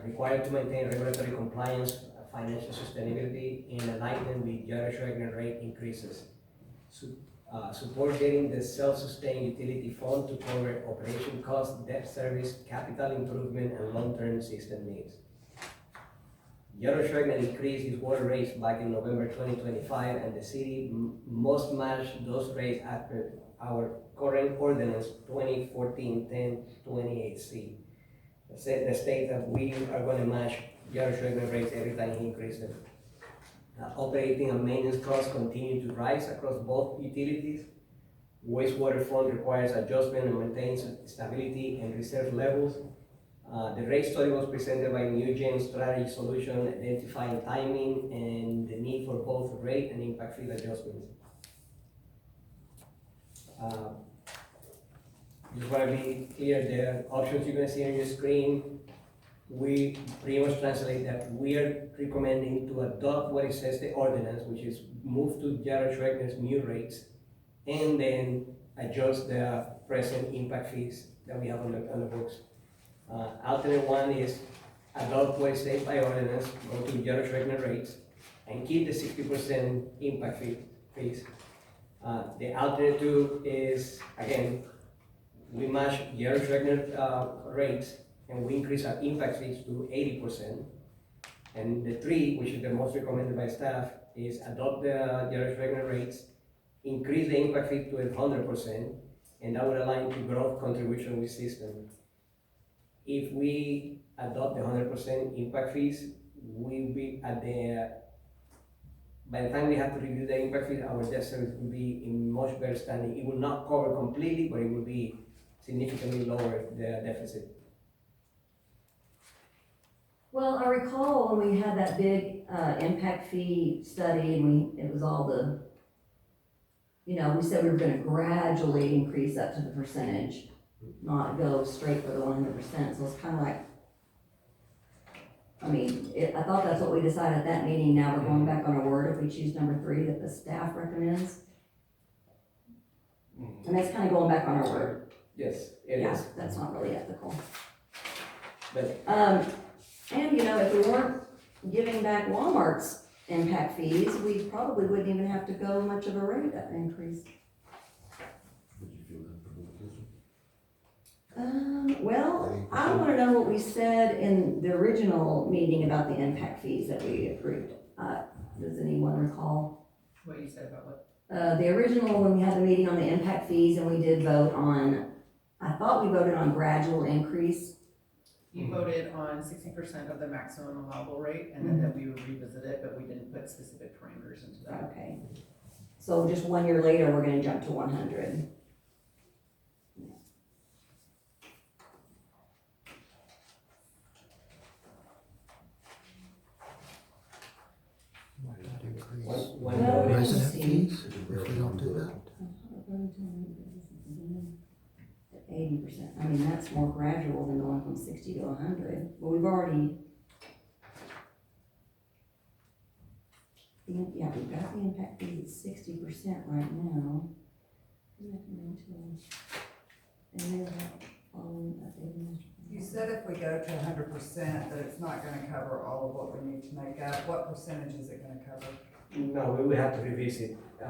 Required to maintain regulatory compliance, financial sustainability, and alignment with Jared Schregner rate increases. Support getting the self-sustained utility fund to cover operation costs, debt service, capital improvement, and long-term system needs. Jared Schregner increased his water rates back in November 2025, and the city must match those rates after our current ordinance 2014-1028C. The state that we are going to match Jared Schregner rates every time he increases them. Operating and maintenance costs continue to rise across both utilities. Wastewater fund requires adjustment and maintains stability and reserve levels. The rate study was presented by New Gen Strategy Solution, identifying timing and the need for both rate and impact fee adjustments. Just want to be clear, the options you're going to see on your screen, we pretty much translate that we are recommending to adopt what it says the ordinance, which is move to Jared Schregner's new rates, and then adjust the present impact fees that we have on the books. Alternate one is adopt what it says by ordinance, go to Jared Schregner rates, and keep the 60% impact fees. The alternate two is, again, we match Jared Schregner rates, and we increase our impact fees to 80%. And the three, which is the most recommended by staff, is adopt the Jared Schregner rates, increase the impact fee to 100%, and that would align to growth contribution with system. If we adopt the 100% impact fees, we'll be at by the time we have to review the impact fees, our debt service will be in much better standing. It will not cover completely, but it will be significantly lower the deficit. Well, I recall when we had that big, impact fee study, and it was all the you know, we said we were gonna gradually increase up to the percentage, not go straight for the 100%, so it's kinda like, I mean, I thought that's what we decided at that meeting, now we're going back on our word if we choose number 3 that the staff recommends. And that's kinda going back on our word. Yes, it Yeah, is. that's not really ethical. But And you know, if we weren't giving back Walmart's impact fees, we probably wouldn't even have to go much of a rate increase. Would you feel comfortable with this Well, I wanna know what we said in the original meeting about the impact fees that we approved. Does anyone recall? What you said about what? The original, when we had the meeting on the impact fees and we did vote on, I thought we voted on gradual increase. You voted on 60% of the maximum allowable rate, and then that we would revisit it, but we didn't put specific parameters into that. Okay. So just 1 year later, we're gonna jump to 100. one Well, vote let's is, see. if we don't do that? 80%, I mean, that's more gradual than going from 60 to 100, but we've already. Yeah, we've got the impact fees at 60% right now. And they're following updating. You said if we go to 100%, that it's not gonna cover all of what we need to make up. What percentage is it gonna cover? no, we will have to revisit, We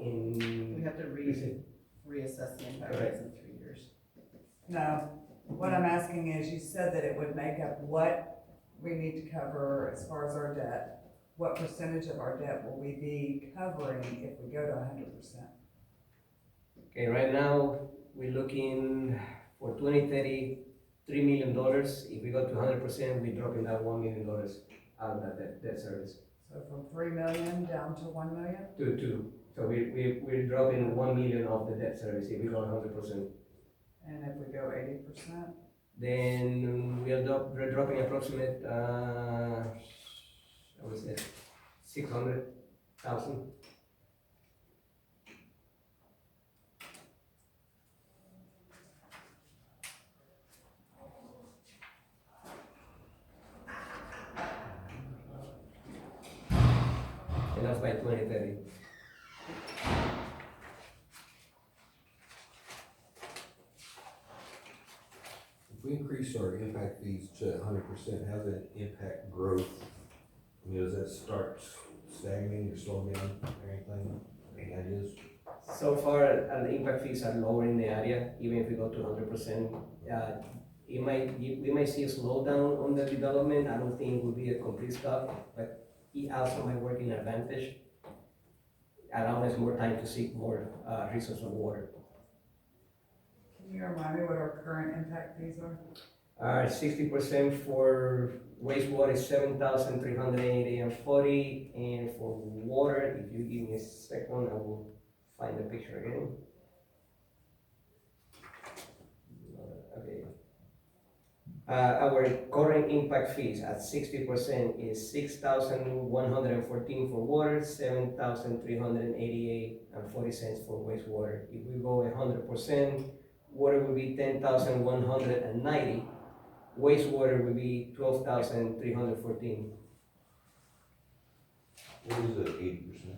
in, have to reassess the impact Correct. fees in 3 years. No, what I'm asking is, you said that it would make up what we need to cover as far as our debt. What percentage of our debt will we be covering if we go to 100%? okay, right now, we're looking for 2030, $3 million. If we go to 100%, we're dropping that $1 million out of that debt service. So from 3 million down to 1 million? To 2, so we're dropping 1 million off the debt service if we go 100%. And if we go 80%? Then we're dropping approximate, I would say, 600,000. And that's by 2030. If we increase our impact fees to 100%, how does that impact growth? I mean, does that start stagnating or slowing down or anything? Any ideas? So far, the impact fees are lower in the area, even if we go to 100%. We might see a slowdown on the development. I don't think it will be a complete stop, but it also might work in advantage, allowing us more time to seek more resource of water. Can you remind me what our current impact fees are? 60% for wastewater is 7,380.40, and for water, if you give me a second, I will find the picture again. Okay. Our current impact fees at 60% is 6,114 for water, 7,388.40 cents for wastewater. If we go 100%, water will be 10,190. Wastewater will be 12,314. What is it, 80%?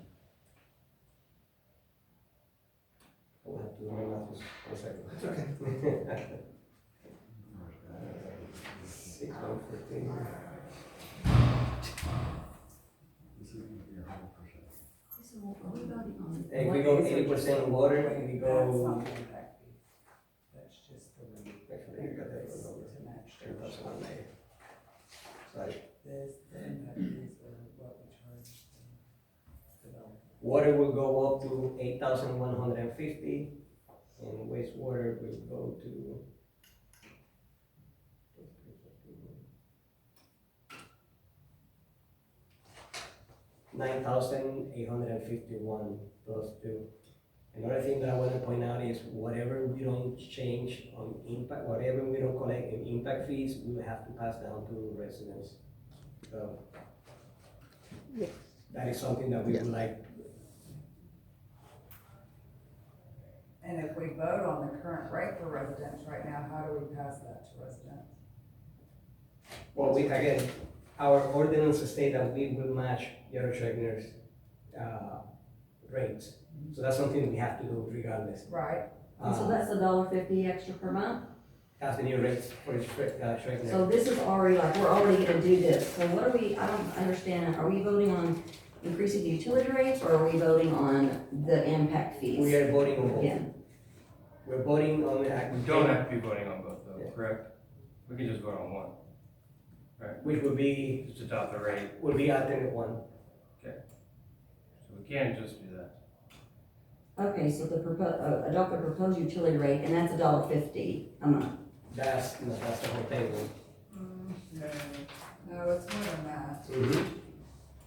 I'll have to do my math just for a second. That's okay. 6,114. So are we voting on? If we go 80% water, if we That's not go. the impact fee. That's just the rate. Actually, you got that one over. To match. 10,190. Sorry. This, the impact fees are what we charge the developer. Water will go up to 8,150, and wastewater will go to 9,851 plus 2. Another thing that I want to point out is whatever we don't change on impact, whatever we don't collect in impact fees, we will have to pass down to residents. So that is something that we would like. And if we vote on the current rate for residents right now, how do we pass that to residents? Well, again, our ordinances state that we will match Yellow Schregner's, rates. So that's something we have to do regardless. Right, And so that's $1.50 extra per month? That's the new rates for Schregner. So this is already, like, we're already gonna do this, so what are we, I don't understand, are we voting on increasing the utility rates, or are we voting on the impact fees? We are voting on both. Again, We're voting on the. We don't have to be voting on both though, Yeah. correct? We can just vote on one, Which would be, just adopt the rate, alternate one. so we can just do that. okay, so adopt the proposed utility rate, and that's $1.50 a month. That's the whole table. no, it's more than that.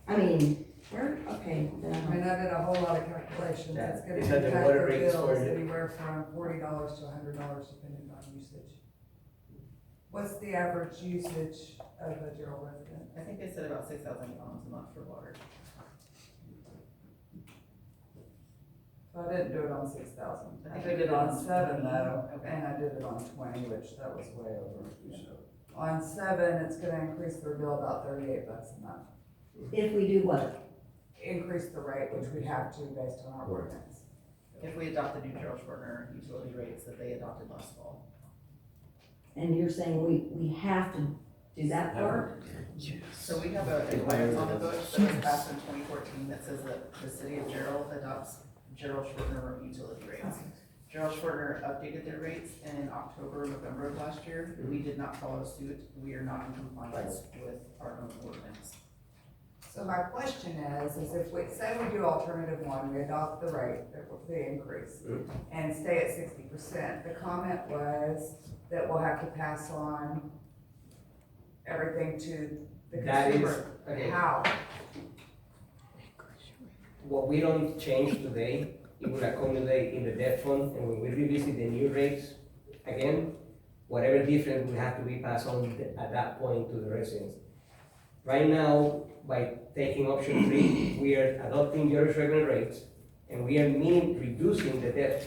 I mean, okay, I then, mean, I did a whole lot of calculations, Yeah, it's gonna these are the impact water their rates bills for the- anywhere from $40 to $100 depending on usage. What's the average usage of a Gerald resident? I think they said about 6,000 gallons a month for water. So I didn't do it on 6,000. I I think did we it did on on 7 20. though, Okay. and I did it on 20, which that was way over. On 7, it's gonna increase their bill about $38 a month. if we do what? Increase the rate, which we have to based on our ordinance. If we adopt the new Gerald Schwertner utility rates that they adopted last fall. And you're saying we have to do that part? So we have an ordinance on the books that was passed in 2014 that says that the city of Gerald adopts Gerald Schwertner utility rates. Gerald Schwertner updated their rates in October, November of last year. We did not follow suit. We are not in compliance with our own ordinance. So my question is if we, say we do alternative 1, we adopt the rate, the increase, and stay at 60%, the comment was that we'll have to pass on everything to the That is, consumer. okay, How? what we don't change today, it will accumulate in the debt fund, and when we revisit the new rates, again, whatever difference will have to be passed on at that point to the residents. Right now, by taking option 3, we are adopting your regular rates, and we are reducing the debt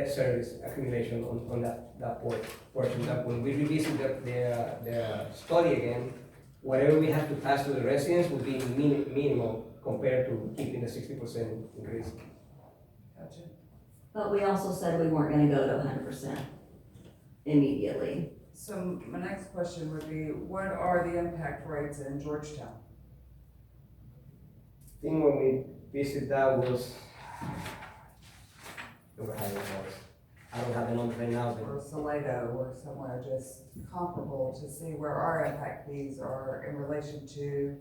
service accumulation on that portion. That when we revisit the study again, whatever we have to pass to the residents will be minimal compared to keeping the 60% increase. Gotcha. But we also said we weren't gonna go to 100% immediately. So my next question would be, what are the impact rates in Georgetown? I think when we visited that was, they were higher than ours. I don't have the numbers right now, but Or Salado, or somewhere just comparable to see where our impact fees are in relation to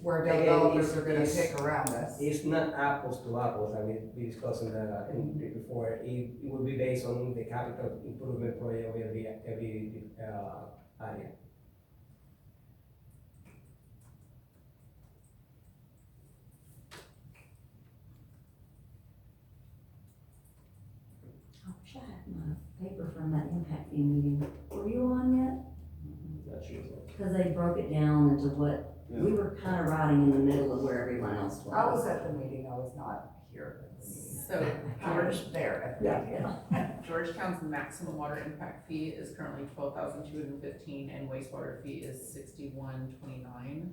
where again, developers are gonna it's- pick around us? it's not apples to apples. I mean, we discussed that before. It will be based on the capital improvement project of every area. I wish I had my paper from that impact fee meeting. Were you on yet? Not sure. Because they broke it down into what, we were kind of riding in the middle of where everyone else was. I was at the meeting, I was not here at the meeting. So I was there at the meeting. Yeah. Georgetown's maximum water impact fee is currently $12,215 and wastewater fee is $61.29.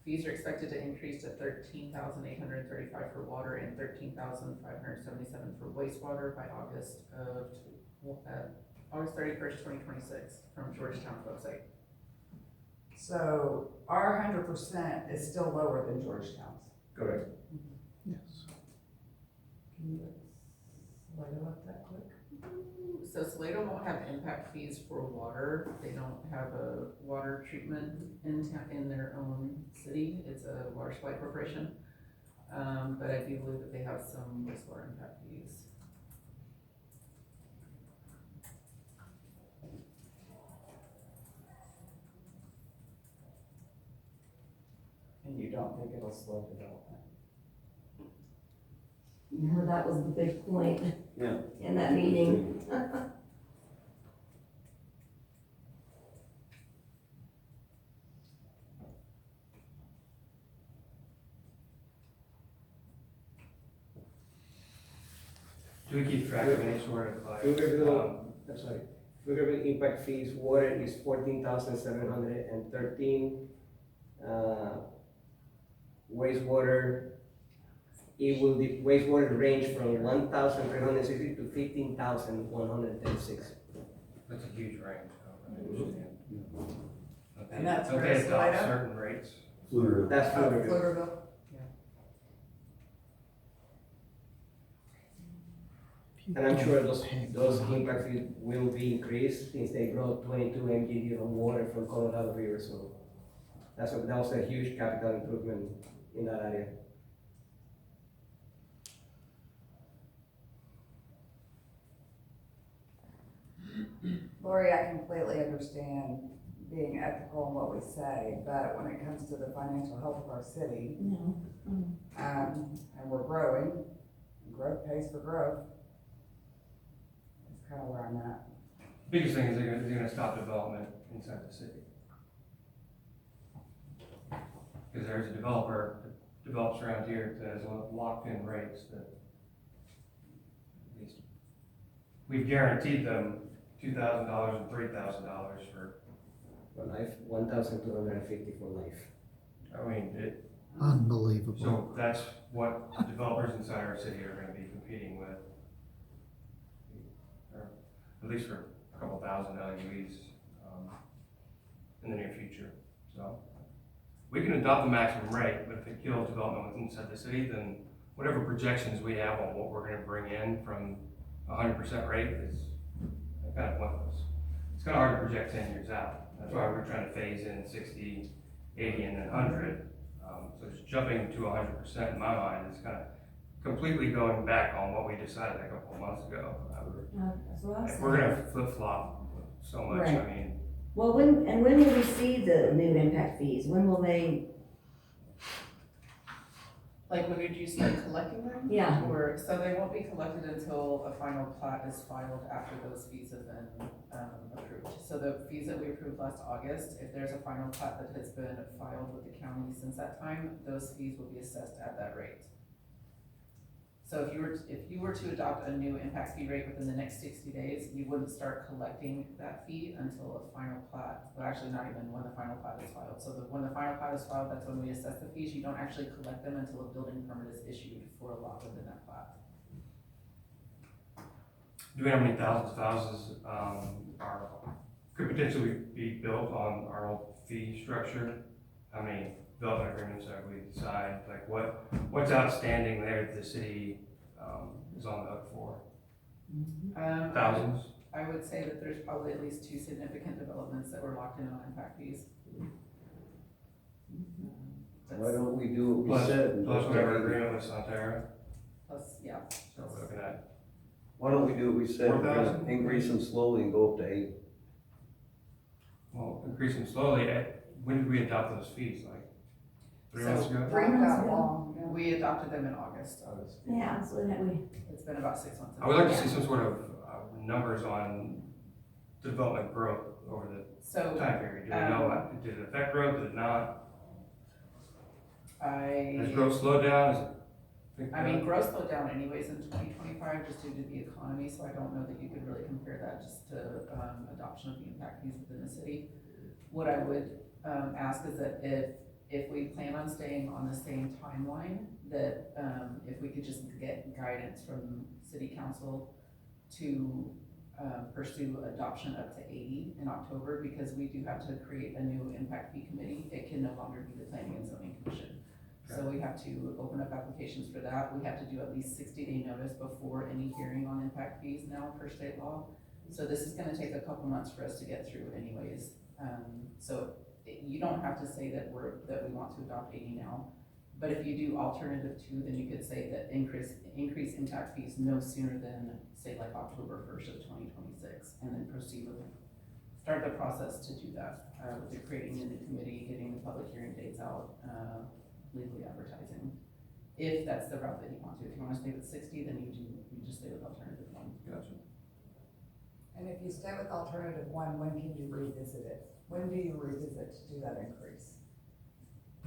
Fees are expected to increase to $13,835 for water and $13,577 for wastewater by August 31st, 2026 from Georgetown's website. So our 100% is still lower than Georgetown's. Correct. Can you slide it up that quick? So Salado won't have impact fees for water. They don't have a water treatment in their own city. It's a water supply corporation. But I do believe that they have some wastewater impact fees. And you don't think it'll slow development? You heard that was the big point Yeah. in that meeting. Do we keep track of any sort of like, Pflugerville, I'm sorry, Pflugerville impact fees, water is 14,713. Wastewater, wastewater range from 1,360 to 15,136. that's a huge range. I understand. Okay. And that's Okay, for adopt Salida? certain rates. That's Pflugerville. Pflugerville? And I'm sure those impact fees will be increased since they brought 22 MGD of water from Colorado River, so that was a huge capital improvement in that area. Lori, I completely understand being ethical in what we say, but when it comes to the financial health of our city, and we're growing, and growth pays for growth, that's kind of where I'm at. Biggest thing is they're gonna stop development inside the city. Because there's a developer that develops around here that has locked in rates that at least we've guaranteed them $2,000 and $3,000 for, For life, 1,250 for life. I mean, Unbelievable. so that's what the developers inside our city are gonna be competing with. Or at least for a couple thousand LUEs, in the near future, so. We can adopt the maximum rate, but if it kills development inside the city, then whatever projections we have on what we're gonna bring in from 100% rate is kind of pointless. It's kind of hard to project 10 years out. That's why we're trying to phase in 60, 80, and then 100. So just jumping to 100% in my mind is kind of completely going back on what we decided a couple of months ago. That's what I was If we're saying. gonna flip-flop so much, Right. I mean, Well, when will we see the new impact fees? When will they, Like, when did you start collecting them? Yeah. Or, so they won't be collected until a final plat is filed after those fees have been, approved. So the fees that we approved last August, if there's a final plat that has been filed with the county since that time, those fees will be assessed at that rate. So if you were to adopt a new impact fee rate within the next 60 days, you wouldn't start collecting that fee until a final plat, well, actually not even when the final plat is filed. So when the final plat is filed, that's when we assess the fees. You don't actually collect them until a building permit is issued for a lot within that plat. do we know how many thousands of houses, could potentially be built on our old fee structure? How many development agreements have we signed? Like what's outstanding there that the city, is on the hook for? Thousands? I would say that there's probably at least 2 significant developments that were locked in on impact fees. Why don't we do what we Plus, said? and plus just whatever take it? agreement with Sonterra, Plus, yeah. so we're looking at, Why don't we do what we said? We're gonna 4,000? increase them slowly and go up to 8. well, increasing slowly. When did we adopt those fees? Like 3 months ago? Bring that along. We adopted them in August. yeah, so that we, It's been about 6 months. I would like to see some sort of numbers on development growth over the So time period. Do we know, did it affect growth, did it not? Has growth slowed down? Is it picked I mean, up? growth slowed down anyways in 2025 just due to the economy, so I don't know that you could really compare that just to adoption of the impact fees within the city. What I would ask is that if we plan on staying on the same timeline, that if we could just get guidance from city council to pursue adoption up to 80 in October, because we do have to create a new impact fee committee. It can no longer be the planning and zoning commission. So we have to open up applications for that. We have to do at least 60-day notice before any hearing on impact fees now per state law. So this is gonna take a couple months for us to get through anyways. So you don't have to say that we want to adopt 80 now. But if you do alternative 2, then you could say that increase impact fees no sooner than, say, like October 1st of 2026, and then start the process to do that, with creating a new committee, getting the public hearing dates out, legally advertising. If that's the route that you want to. If you want to stay with 60, then you just stay with alternative 1. Gotcha. And if you stay with alternative 1, when can you revisit it? When do you revisit to do that increase?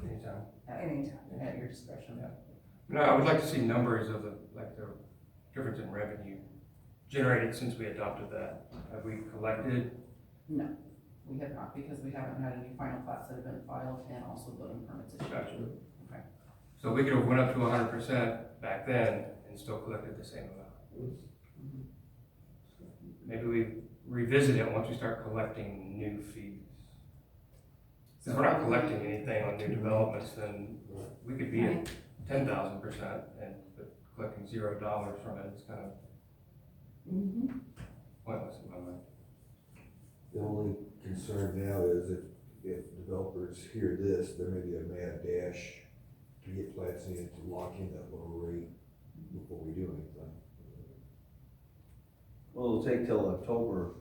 Anytime. Anytime. At your discretion. Yeah. No, I would like to see numbers of difference in revenue generated since we adopted that? Have we collected? No, we have not, because we haven't had any final plats that have been filed and also building permits issued. Gotcha. Okay. So we could have went up to 100% back then and still collected the same amount. Maybe we revisit it once we start collecting new fees. If we're not collecting anything on new developments, then we could be at 10,000% and but collecting $0 from it is kind of pointless in my mind. The only concern now is if developers hear this, there may be a mad dash to get plats in to lock in that lower rate before we do anything. Well, it'll take till October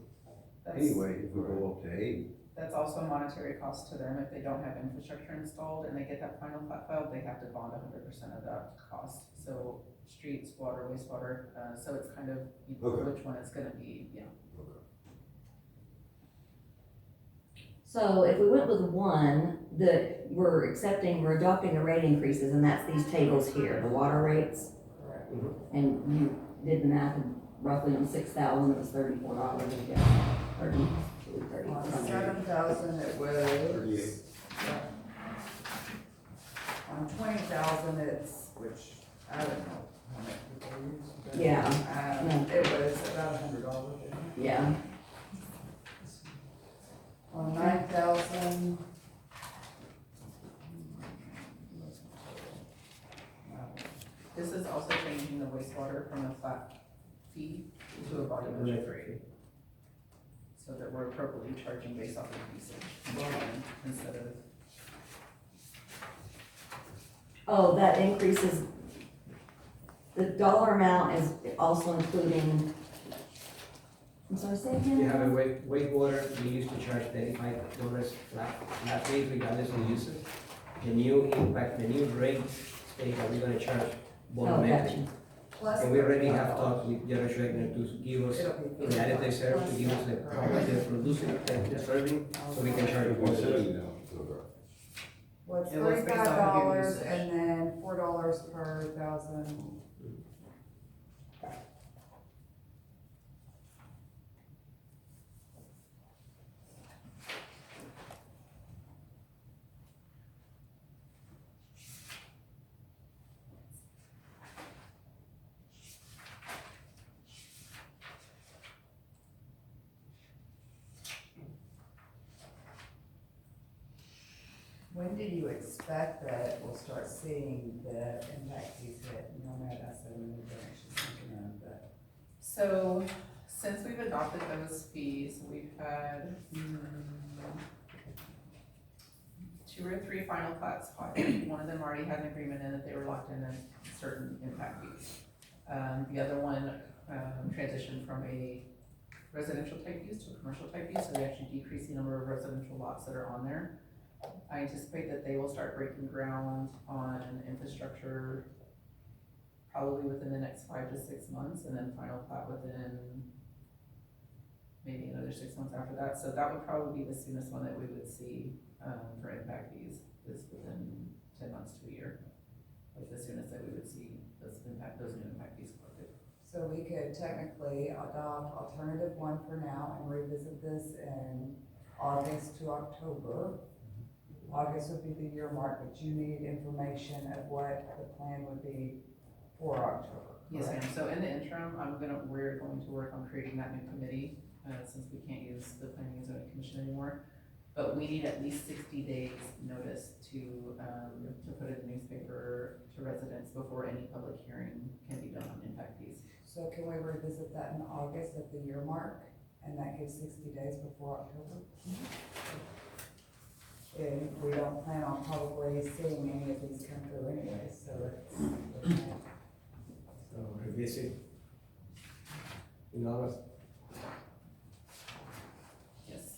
That's- anyway, if we go up to 8. That's also a monetary cost to them. If they don't have infrastructure installed and they get that final plat filed, they have to bond 100% of that cost. So streets, water, wastewater, so it's kind of, you know, Okay. which one it's gonna be, you know. So if we went with one, we're adopting the rate increases, and that's these tables here, the water rates. Correct. And you did the math, and roughly on 6,000, it was $34 a gallon, 30. On 7,000, it was. 38. On 20,000, it's, which, I don't know how much people use. but, Yeah. It was about $100. Yeah, On 9,000. This is also changing the wastewater from a flat fee to a volume rate. So that we're appropriately charging based off of usage instead of. oh, that increases, the dollar amount is also including, I'm sorry, say again? You have a wastewater, we used to charge $35 flat rate regardless of usage. The new impact, the new rate state that we're gonna charge Oh, volumetric. gotcha. Plus. And we already have $35. talked with Jared Schreckner to give us, It'll be in the reserve, to give us how much they're producing, the serving, so we can charge it more. Well, it's It was based off of your $35 usage. and then $4 per thousand. When do you expect that we'll start seeing the impact fees hit? You know, that's a new direction thinking of, but. So, since we've adopted those fees, we've had, 2 or 3 final plats filed. One of them already had an agreement in that they were locked in at certain impact fees. The other one, transitioned from a residential type use to a commercial type use, so we actually decreased the number of residential lots that are on there. I anticipate that they will start breaking ground on infrastructure probably within the next 5 to 6 months, and then final plat within maybe another 6 months after that. So that would probably be the soonest one that we would see, for impact fees, is within 10 months to a year. Like the soonest that we would see those new impact fees collected. So we could technically adopt alternative 1 for now and revisit this in August to October. August would be the year mark, but you need information of what the plan would be for October. Yes, correct? ma'am. So in the interim, we're going to work on creating that new committee, since we can't use the Planning and Zoning Commission anymore. But we need at least 60 days notice to put in the newspaper to residents before any public hearing can be done on impact fees. So can we revisit that in August at the year mark? And that gives 60 days before October? And we don't plan on probably seeing any of these come through anyway, so it's. So revisit in August. Yes.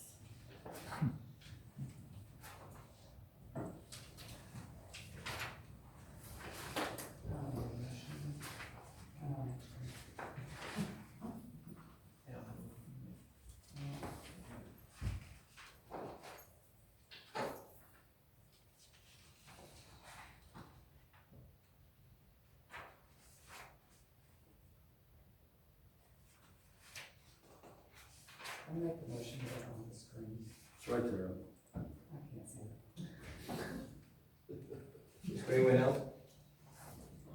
It's right there. I can't see it. Screen went out?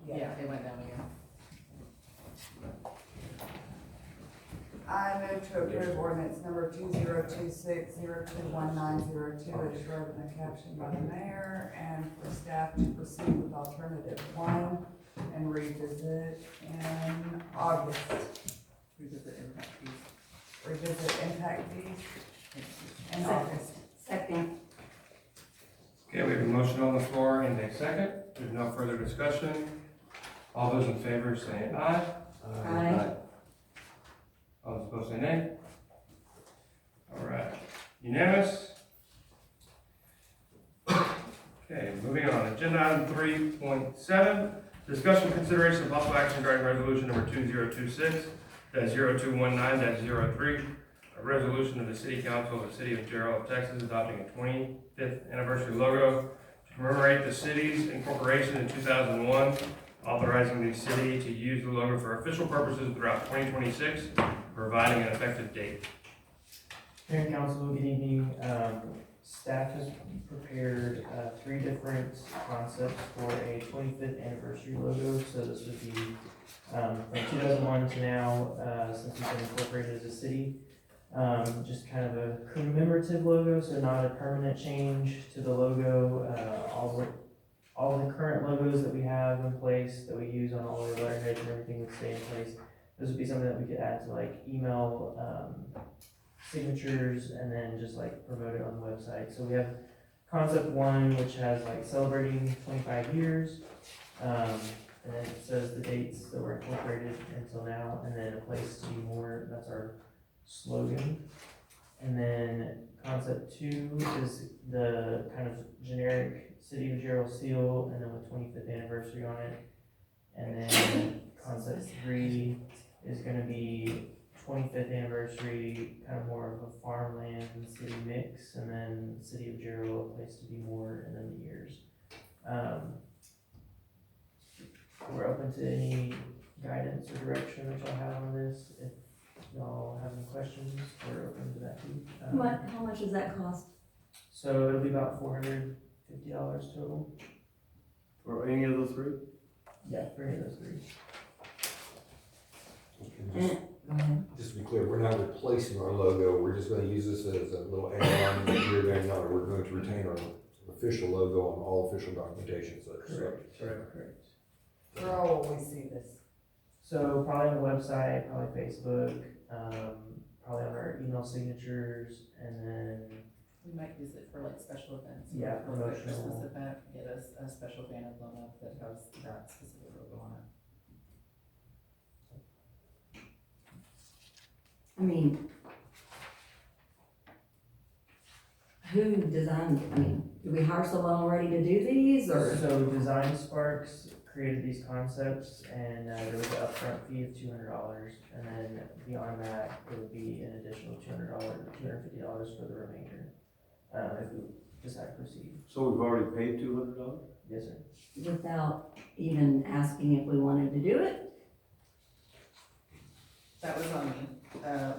Yeah, it went down again. I move to approve ordinance number 2026-021902 as read in the caption by the mayor, and for staff to proceed with alternative 1 and revisit in August. Revisit impact fees. Revisit impact fees in August. Second. Okay, we have a motion on the floor and a second. There's no further discussion. All those in favor say aye. Aye. All those opposed say nay. All right, unanimous. Okay, moving on. Agenda item 3.7, discussion, consideration, of possible action regarding resolution number 2026-0219-03, a resolution of the City Council of the City of Gerald, Texas, adopting a 25th anniversary logo to commemorate the city's incorporation in 2001, authorizing the city to use the logo for official purposes throughout 2026, providing an effective date. Mayor and Council, good evening. Staff has prepared 3 different concepts for a 25th anniversary logo. So this would be from 2001 to now, since we've been incorporated as a city. Just kind of a commemorative logo, so not a permanent change to the logo. All the current logos that we have in place, that we use on all our letterheads and everything would stay in place. This would be something that we could add to like email signatures and then just like promote it on the website. So we have concept 1, which has like celebrating 25 years. And then it says the dates that were incorporated until now, and then a place to be more, that's our slogan. And then concept 2 is the kind of generic City of Gerald seal, and then with 25th anniversary on it. And then concept 3 is gonna be 25th anniversary, kind of more of a farmland city mix, and then City of Gerald, a place to be more, and then the years. We're open to any guidance or direction that y'all have on this. If y'all have any questions, we're open to that too. How much does that cost? So it'll be about $450 total. For any of those 3? Yeah, for any of those 3. Go ahead. Just to be clear, we're not replacing our logo, we're just gonna use this as a little add-on here, there, and there. We're going to retain our official logo on all official documentation, so. Correct. Where all will we see this? So probably on the website, probably Facebook, probably on our email signatures, and then, We might use it for like special events. Yeah, For like a Christmas promotional. event, get us a special banner blown up that has that specific logo on it. I mean, who designed, do we hire someone already to do these, or? so Design Sparks created these concepts, and there was an upfront fee of $200, and then beyond that, it would be an additional $250 for the remainder, if we decide to proceed. So we've already paid $200? Yes, sir. Without even asking if we wanted to do it? That was on me.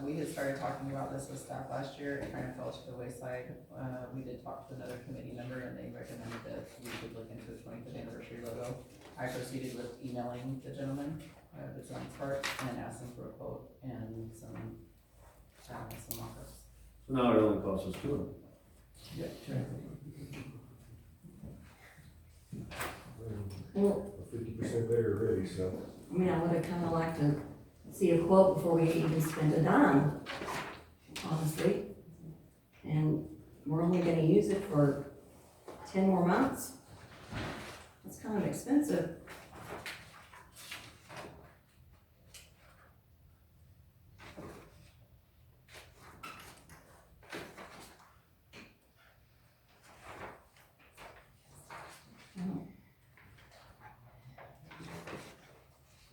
We had started talking about this with staff last year. It kind of fell to the wayside. We did talk to another committee member, and they recommended that we should look into the 25th anniversary logo. I proceeded with emailing the gentleman, the design part, and asked him for a quote and some mock-ups. So now it only costs us $200. Yeah, $250. Well, 50% there already, so. I would have kind of liked to see a quote before we even spend a dime, honestly. And we're only gonna use it for 10 more months. That's kind of expensive.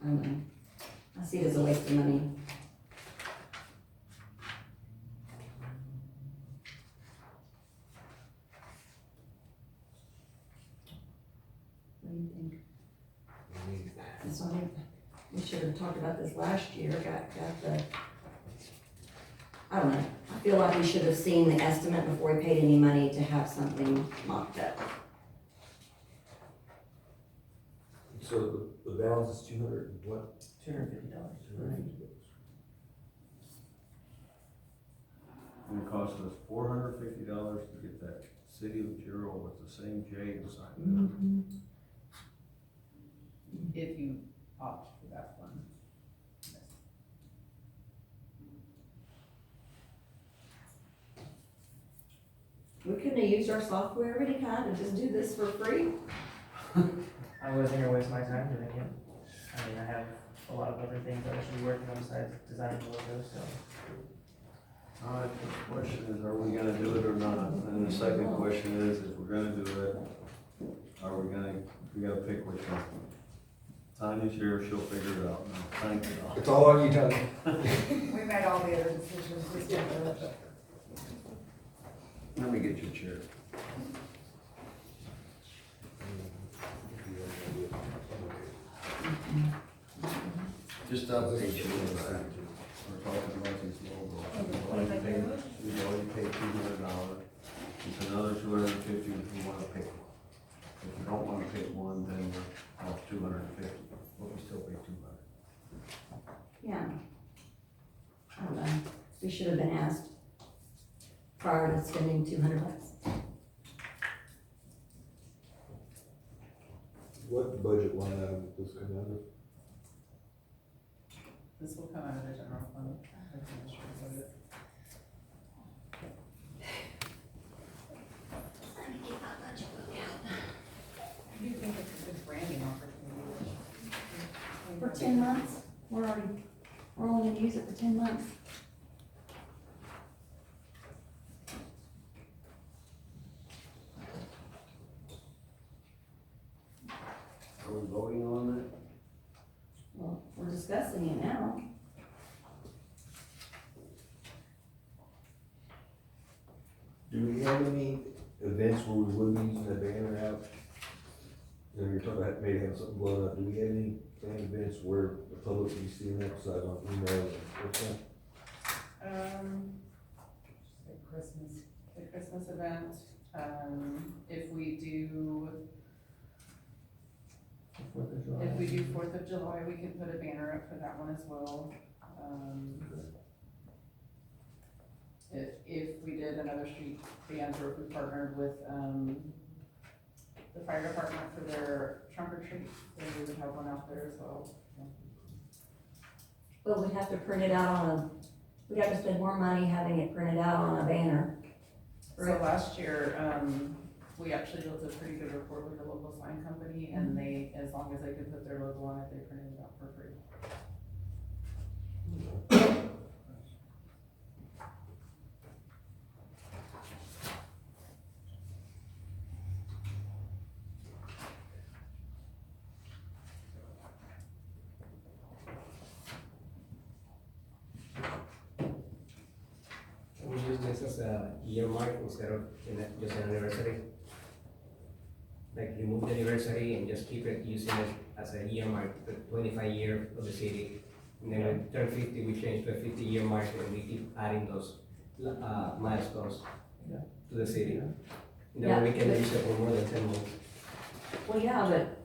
I don't know. I see it as a waste of money. What do you think? That's all right. We should have talked about this last year, got the, I don't know, I feel like we should have seen the estimate before we paid any money to have something mocked up. So the balance is 200 and what? $250. And it cost us $450 to get that City of Gerald with the same J inside. If you opt for that one. We couldn't have used our software of any kind and just do this for free? I wasn't gonna waste my time doing it. I mean, I have a lot of other things I should be working on besides designing the logo, so. All right, the question is, are we gonna do it or not? And the second question is, if we're gonna do it, we gotta pick which one. Tanya's here, she'll figure it out. No, thank you. It's all on you, Tony. We made all the other decisions, just get the Let me get your chair. Just update you on that. We're talking about these logos. We've already paid $200. It's another $250 if you wanna pick one. If you don't wanna pick one, then we're off $250, but we still pay $200. Yeah. I don't know. We should have been asked prior to spending $200. What budget line item does this come under? This will come out of the general fund. I can just reload it. I do think it's a good branding opportunity. For 10 months? We're only gonna use it for 10 months. Are we voting on it? Well, we're discussing it now. Do we have any events where we would be using that banner out? You know, you're talking about maybe having something blown up. Do we have any planned events where the public can be seeing that besides on email and whatnot? say Christmas. The Christmas event, if we do, if we do 4th of July, we could put a banner up for that one as well. If we did another street band, or if we partnered with, the fire department for their trunk or treat, then we would have one out there as well. But we'd have to print it out on we'd have to spend more money having it printed out on a banner. So last year, we actually built a pretty good report with a local sign company, and they, as long as they could put their logo on it, they printed it out for free. We use this as a year mark instead of just an anniversary. Like remove the anniversary and just keep it, using it as a year mark, the 25 year of the city. And then when we turn 50, we change to a 50-year mark, and we keep adding those milestones to the city. And then we can use it for more than 10 months. Well, yeah, but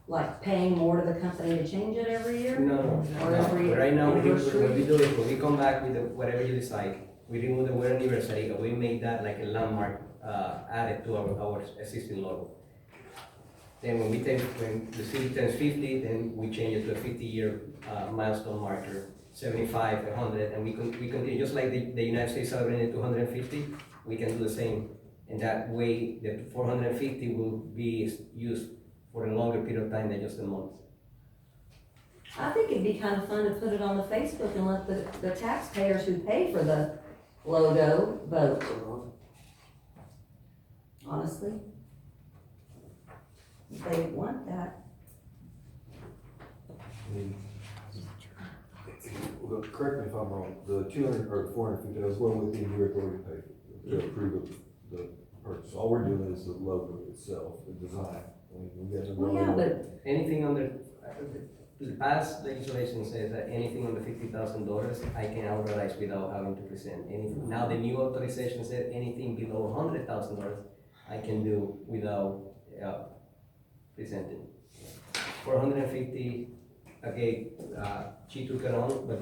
like paying more to the company to change it every year? No. Or every Right now, what we anniversary? do is when we come back with whatever you decide, we remove the word anniversary and we make that like a landmark added to our existing logo. Then when the city turns 50, then we change it to a 50-year milestone marker, 75, 100, and we continue, just like the United States celebrated 250, we can do the same. And that way, the 450 will be used for a longer period of time than just a month. I think it'd be kind of fun to put it on the Facebook and let the taxpayers who pay for the logo vote. Honestly. If they want that. I mean, well, correct me if I'm wrong, the 200 or 450, that was well within your authority to pay to approve the purchase. All we're doing is the logo itself, the design. I mean, we got no. Well, yeah, but Anything under, the past legislation says that anything under $50,000, I can authorize without having to present anything. Now the new authorization said anything below $100,000, I can do without presenting. For 150, okay, she took it on, but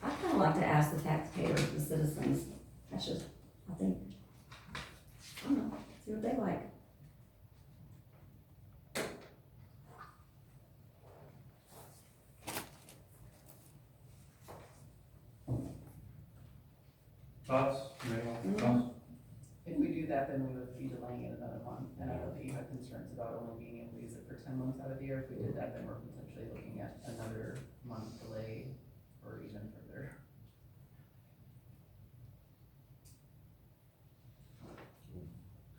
I kinda like to ask the taxpayers, the citizens, that's just, I think, I don't know, see what they like. Thoughts? Anyone? Thoughts? If we do that, then we would be delaying it another month, and I know that you had concerns about only being able to use it for 10 months out of the year. If we did that, then we're potentially looking at another month delay, or even further.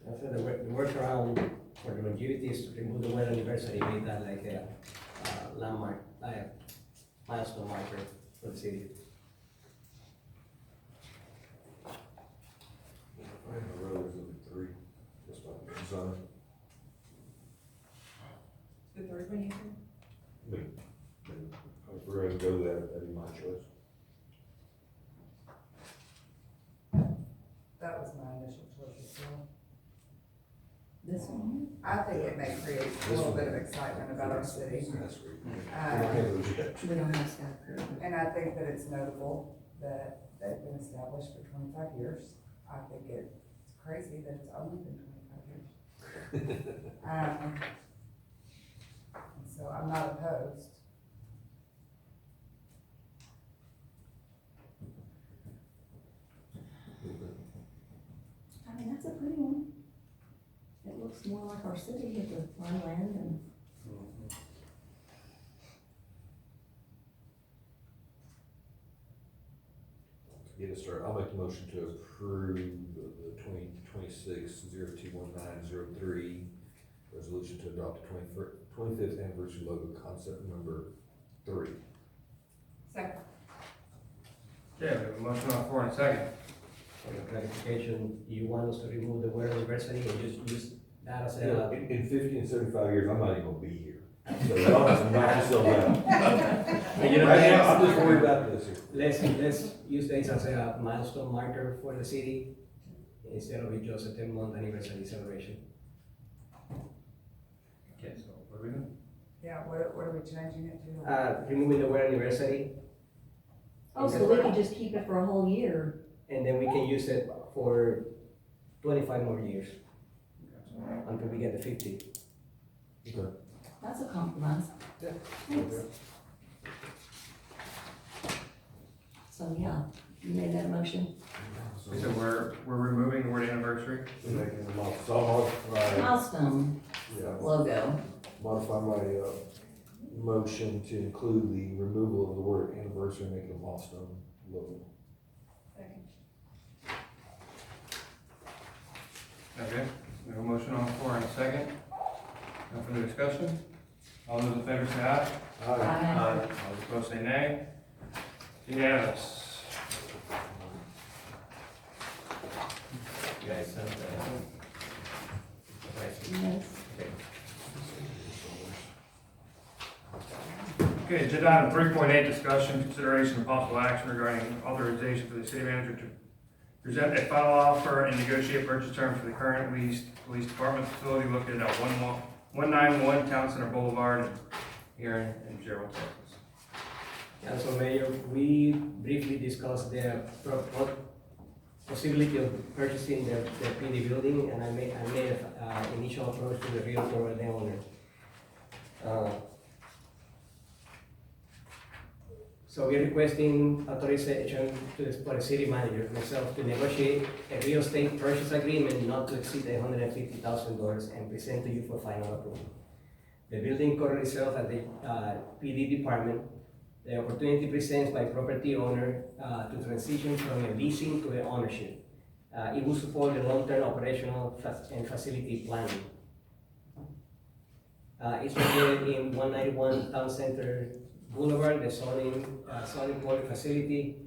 I said the workaround for the longevity is to remove the word anniversary, make that like a landmark, like a milestone marker for the city. I have a road is 3, just by design. The third one you said? If we're gonna go that, that'd be my choice. That was my initial choice as well. This one I think it may create a little bit of excitement about our city. That's great. We don't have those yet. here, we don't have Scott. And I think that it's notable that they've been established for 25 years. I think it's crazy that it's only been 25 years. And so I'm not opposed. I mean, that's a pretty one. It looks more like our city with the farmland and. To get us started, I'll make the motion to approve the 2026-021903 resolution to adopt the 25th anniversary logo concept number 3. Second. Okay, we have a motion on the floor and a second. For the clarification, you want us to remove the word anniversary and just use that as Yeah, a, in 50 and 75 years, I'm not even gonna be here. So y'all have to knock yourself out. you know, I'm just worried about this here. let's use this as a milestone marker for the city instead of it just a 10-month anniversary celebration. Okay, so what are we doing? Yeah, what are we changing it to? Removing the word anniversary, Oh, so we can just keep it for a whole year. and then we can use it for 25 more years until we get the 50. Okay. That's a compromise. Yeah. Thanks. So, yeah, you made that motion. So we're removing the word anniversary? We're making a modify, so I'll modify, Milestone yeah, logo. modify my, motion to include the removal of the word anniversary, and make it a milestone logo. Okay, we have a motion on the floor and a second. No further discussion? All those in favor say aye. Aye. All those opposed say nay. Unanimous. You guys have the. Yes. Okay, agenda item 3.8, discussion, consideration, and possible action regarding authorization for the city manager to present a final offer and negotiate purchase terms for the current leased police department facility located at 191 Town Center Boulevard here in Gerald, Texas. Council Mayor, we briefly discussed the possibility of purchasing the PD building, and I made an initial approach to the realtor or the owner. So we're requesting authorization for the city manager, myself, to negotiate a real estate purchase agreement not to exceed $150,000 and present to you for final approval. The building currently serves as the PD department. The opportunity presents by property owner to transition from a leasing to an ownership. It will support the long-term operational and facility planning. It's located in 191 Town Center Boulevard, the zoning board facility.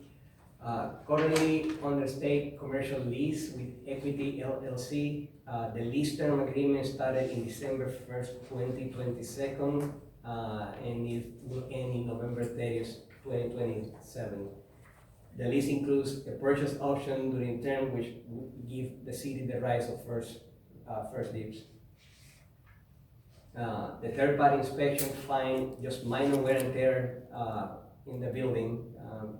Currently under state commercial lease with Equity LLC. The lease term agreement started in December 1st, 2022. and it will end in November 30th, 2027. The lease includes a purchase option during term, which would give the city the rights of first dibs. The third-party inspection find just minor wear and tear in the building.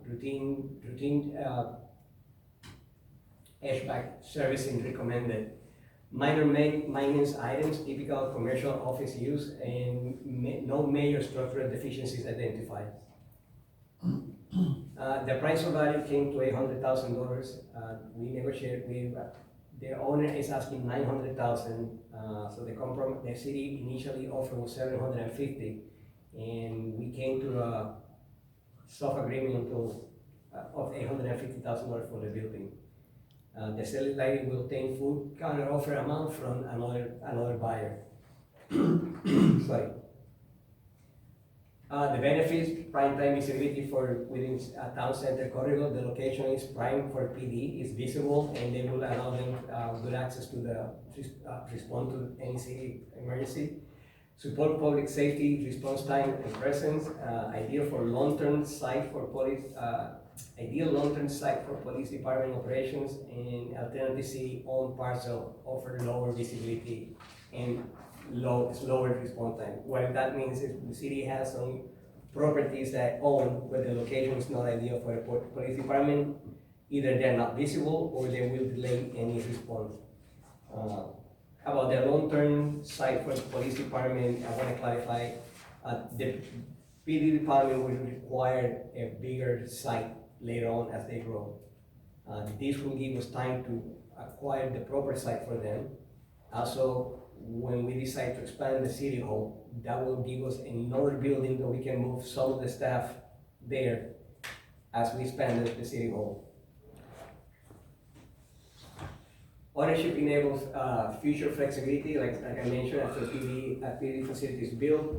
Routine HVAC servicing recommended. Minor maintenance items, typical commercial office use, and no major structural deficiencies identified. The price of value came to $800,000. We negotiated with, the owner is asking $900,000. So the city initially offered was $750,000, and we came to a soft agreement of $850,000 for the building. The selling lady will obtain full counter offer amount from another buyer. Sorry. The benefits, prime time visibility for within a town center corridor. The location is prime for PD, is visible, and they will allow them good access to the respond to any city emergency. Support public safety, response time and presence. Ideal long-term site for police department operations, and alternative city-owned parcel offer lower visibility and slower response time. What that means is the city has some properties that own, but the location is not ideal for the police department. Either they're not visible or they will delay any response. About the long-term site for the police department, I want to clarify, the PD department will require a bigger site later on as they grow. This will give us time to acquire the proper site for them. Also, when we decide to expand the city hall, that will give us another building that we can move some of the staff there as we expand the city hall. Ownership enables future flexibility, like I mentioned, after PD facility is built.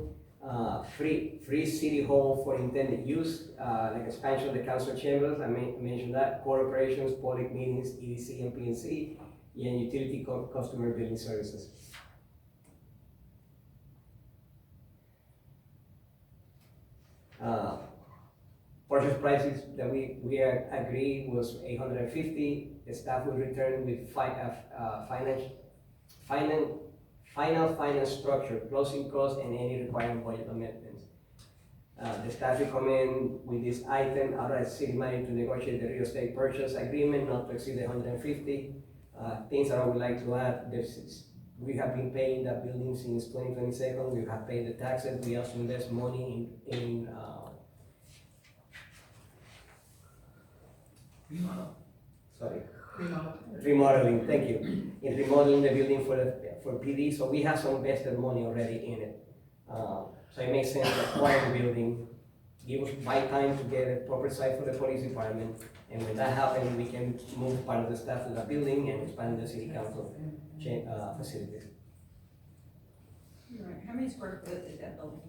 Free city hall for intended use, like expansion of the council chambers, I mentioned that, core operations, public meetings, EDC and PNC, and utility customer billing services. Purchase prices that we agreed was $850,000. The staff will return with final finance structure, closing costs, and any required budget amendments. The staff recommend with this item, authorize city manager to negotiate the real estate purchase agreement not to exceed $150,000. Things that I would like to add, we have been paying that building since 2022. We have paid the taxes. We also invest money in remodeling, thank you. In remodeling the building for PD, so we have some invested money already in it. So it makes sense to acquire the building, buy time to get a proper site for the police department, and when that happens, we can move part of the staff to the building and expand the city council facilities. Right. How many square foot is that building?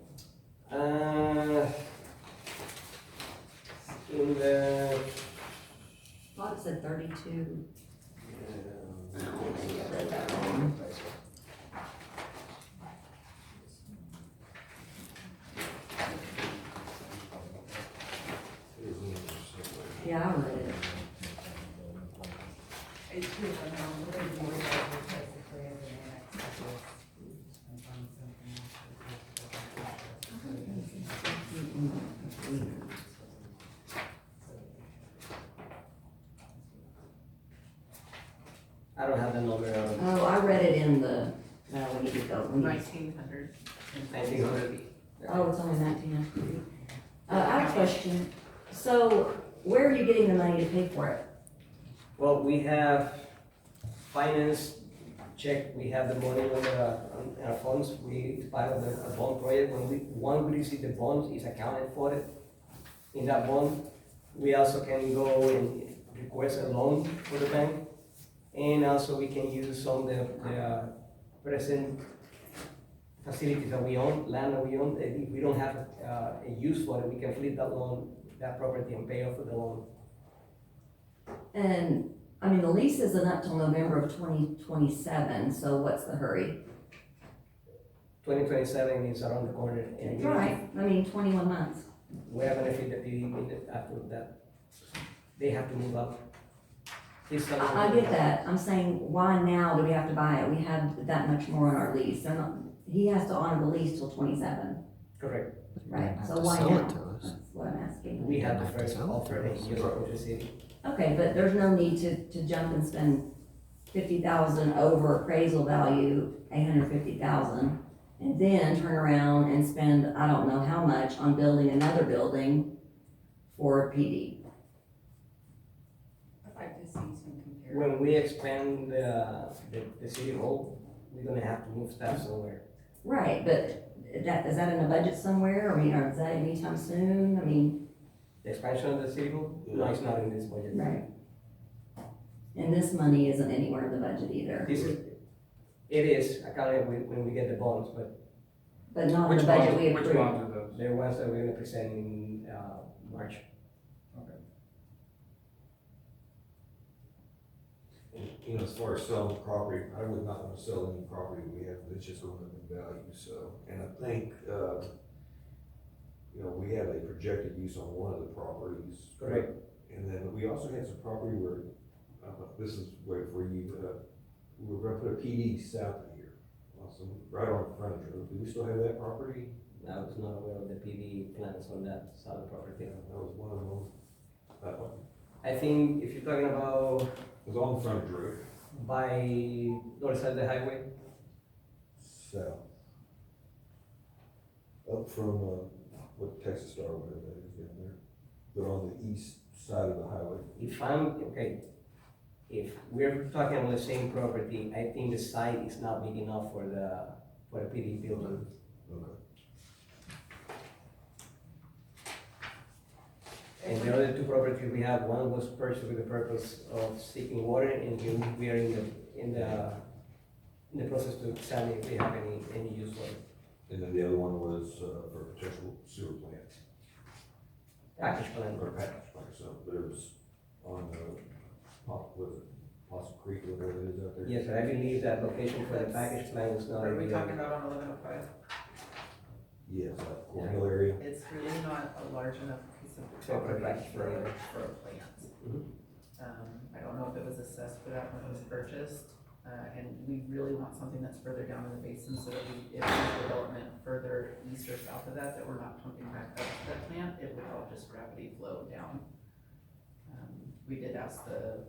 I thought it said 32. I read that wrong. Yeah, I read it. It's good, we're gonna be worried about the place if we have an annex. I don't have the number of Oh, I read it in the, no, we need to go. 1900. 1900. Oh, it's only 1900. I have a question. So where are you getting the money to pay for it? Well, we have finance check, we have the money on our funds, it's part of the bond project. When we receive the bonds, it's accounted for it in that bond. We also can go and request a loan for the bank. And also we can use some of the present facilities that we own, land that we own. If we don't have a use for it, we can flip that property and pay off the loan. And, I mean, the lease isn't up till November of 2027, so what's the hurry? 2027 is around the corner. And Right, I mean, 21 months. we are gonna feed the PD after that. They have to move up. I get that, I'm saying, why now do we have to buy it? We have that much more on our lease, they're not, he has to honor the lease till 27, Correct. right? So why now? That's what I'm asking. We have the first offer and just approach the city. Okay, but there's no need to jump and spend 50,000 over appraisal value, 850,000, and then turn around and spend, I don't know how much on building another building for PD. I'd like to see some comparison. When we expand the city hall, we're gonna have to move staff somewhere. Right, but is that in the budget somewhere? I mean, or is that anytime soon? I mean, The expansion of the city hall, no, it's not in this budget. right. And this money isn't anywhere in the budget either, This is, it is accounted when we get the bonds, but but not in the budget we Which approved. bonds are those? they're ones that we're gonna present in, March. You know, as far as selling property, I would not want to sell any property we have, it's just going up in value, so. And I think, you know, we have a projected use on one of the properties. Correct. And then we also had some property where, this is where for you, we were gonna put a PD south of here. Awesome, right on the frontage road. Do we still have that property? I was not aware of the PV plans on that side of the property. That was one of them. That one. I think if you're talking about It was on the frontage road. by north side of the highway, South. Up from, what Texas Star, whatever that is down there. But on the east side of the highway. if I'm, okay, if we're talking on the same property, I think the site is not big enough for a PD building. Okay. And the other two properties we have, one was purchased with the purpose of seeking water, and here we are in the process to examine if we have any use for it. And then the other one was, for potential sewer plant. Package plan. Or package plant, so, but it was on the, was it Possum Creek or whatever it is out there? Yes, but I believe that location for the package plan is not. What are we ideal. talking about on 1105? Yes, like Cornhill area. It's really not a large enough piece of Separate property package for, plan. for a plant. Mhm. I don't know if it was assessed for that when it was purchased, and we really want something that's further down in the basin so that if there's development further east or south of that we're not pumping back up to that plant, it would all just gravity flow down. We did ask the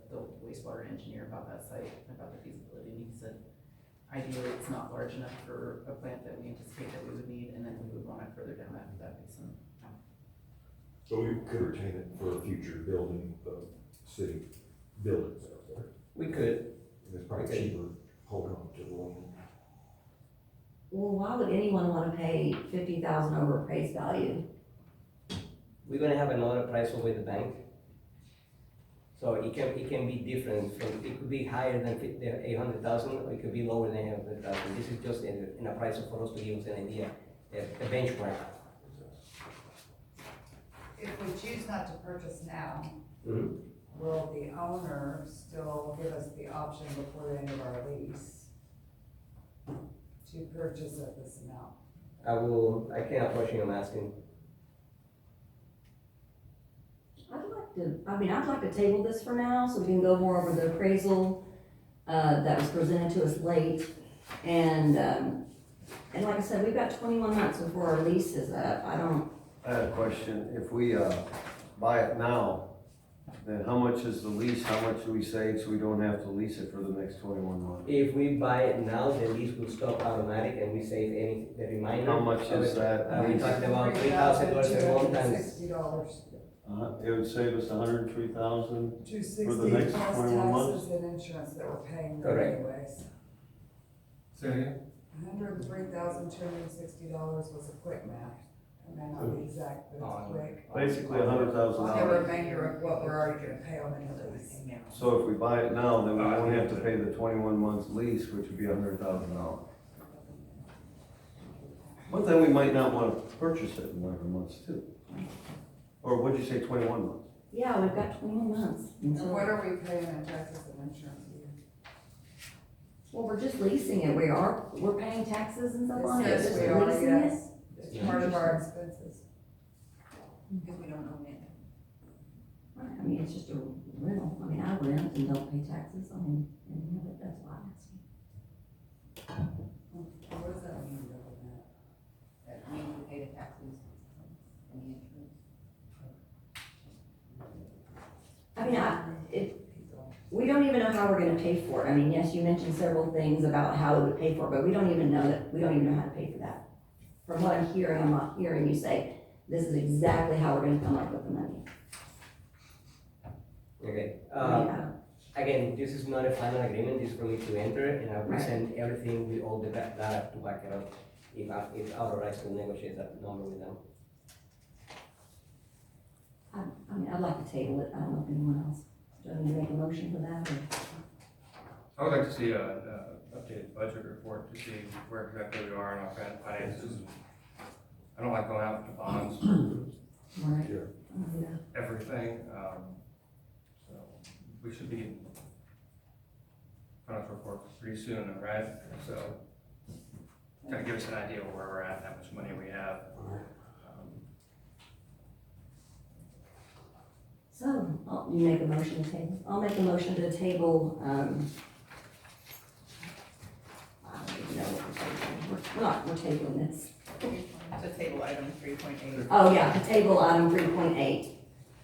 wastewater engineer about that site, about the feasibility, and he said, ideally, it's not large enough for a plant that we anticipate that we would need, and then we would want it further down that basin. So we could retain it for a future building of city buildings out there. We could. And it's probably Okay. cheaper holding on to the loan. Well, why would anyone wanna pay 50,000 over appraised value? We're gonna have another appraisal with the bank. So it can be different, from, it could be higher than the 800,000, or it could be lower than 800,000. This is just an appraisal for us to give us an idea, a benchmark. If we choose not to purchase now, Mhm. will the owner still give us the option before the end of our lease to purchase at this amount? I can approach him asking. I'd like to table this for now, so we can go more over the appraisal, that was presented to us late. And like I said, we've got 21 months before our lease is up. I had a question. If we, buy it now, then how much is the lease? How much do we save so we don't have to lease it for the next 21 months? If we buy it now, the lease will stop automatic and we save the remainder. How much is that We're lease? talking about $3,000 a month times. $60. It would save us $103,000. $260 For the next plus 21 months? taxes and insurance that we're paying Correct. anyways. Say it again? $103,260 was a quick math. It may not be exact, but it's quick. Basically The $100,000. remainder of what we're already gonna pay on the lease. So if we buy it now, then we won't have to pay the 21 months lease, which would be $100,000. But then we might not want to purchase it in 11 months too. Or what'd you say, 21 months? Yeah, we've got 21 months. And what are we paying in taxes and insurance a year? Well, we're just leasing it, we're paying taxes and stuff on it, Yes, just we are, leasing it? yes. It's part of our expenses. Because we don't own it. Right, I mean, it's just a rental, I mean, I rent and don't pay taxes, I mean, any of it, that's why I'm asking. What does that mean, that means we pay the taxes and the insurance? I mean, we don't even know how we're gonna pay for it, I mean, yes, you mentioned several things about how we would pay for it, but we don't even know how to pay for that. From what I'm hearing, I'm not hearing you say, this is exactly how we're gonna come up with the money. Okay, I mean, again, this is not a final agreement, this is for me to enter, and I will Right. send everything with all the data to back it up, if our rights to negotiate that number with them. I mean, I'd like to table it, I don't know if anyone else, do I need to make a motion for that, or? I would like to see a updated budget report to see where exactly we are in our finances. I don't like going out with the bonds, Right. Yeah. Yeah. everything, so we should be financial report pretty soon, right? So, kind of give us an idea of where we're at, how much money we have. So, you make a motion to table, I'll make a motion to table, I don't even know what we're tabling this. To table item 3.8. Oh, yeah, to table item 3.8,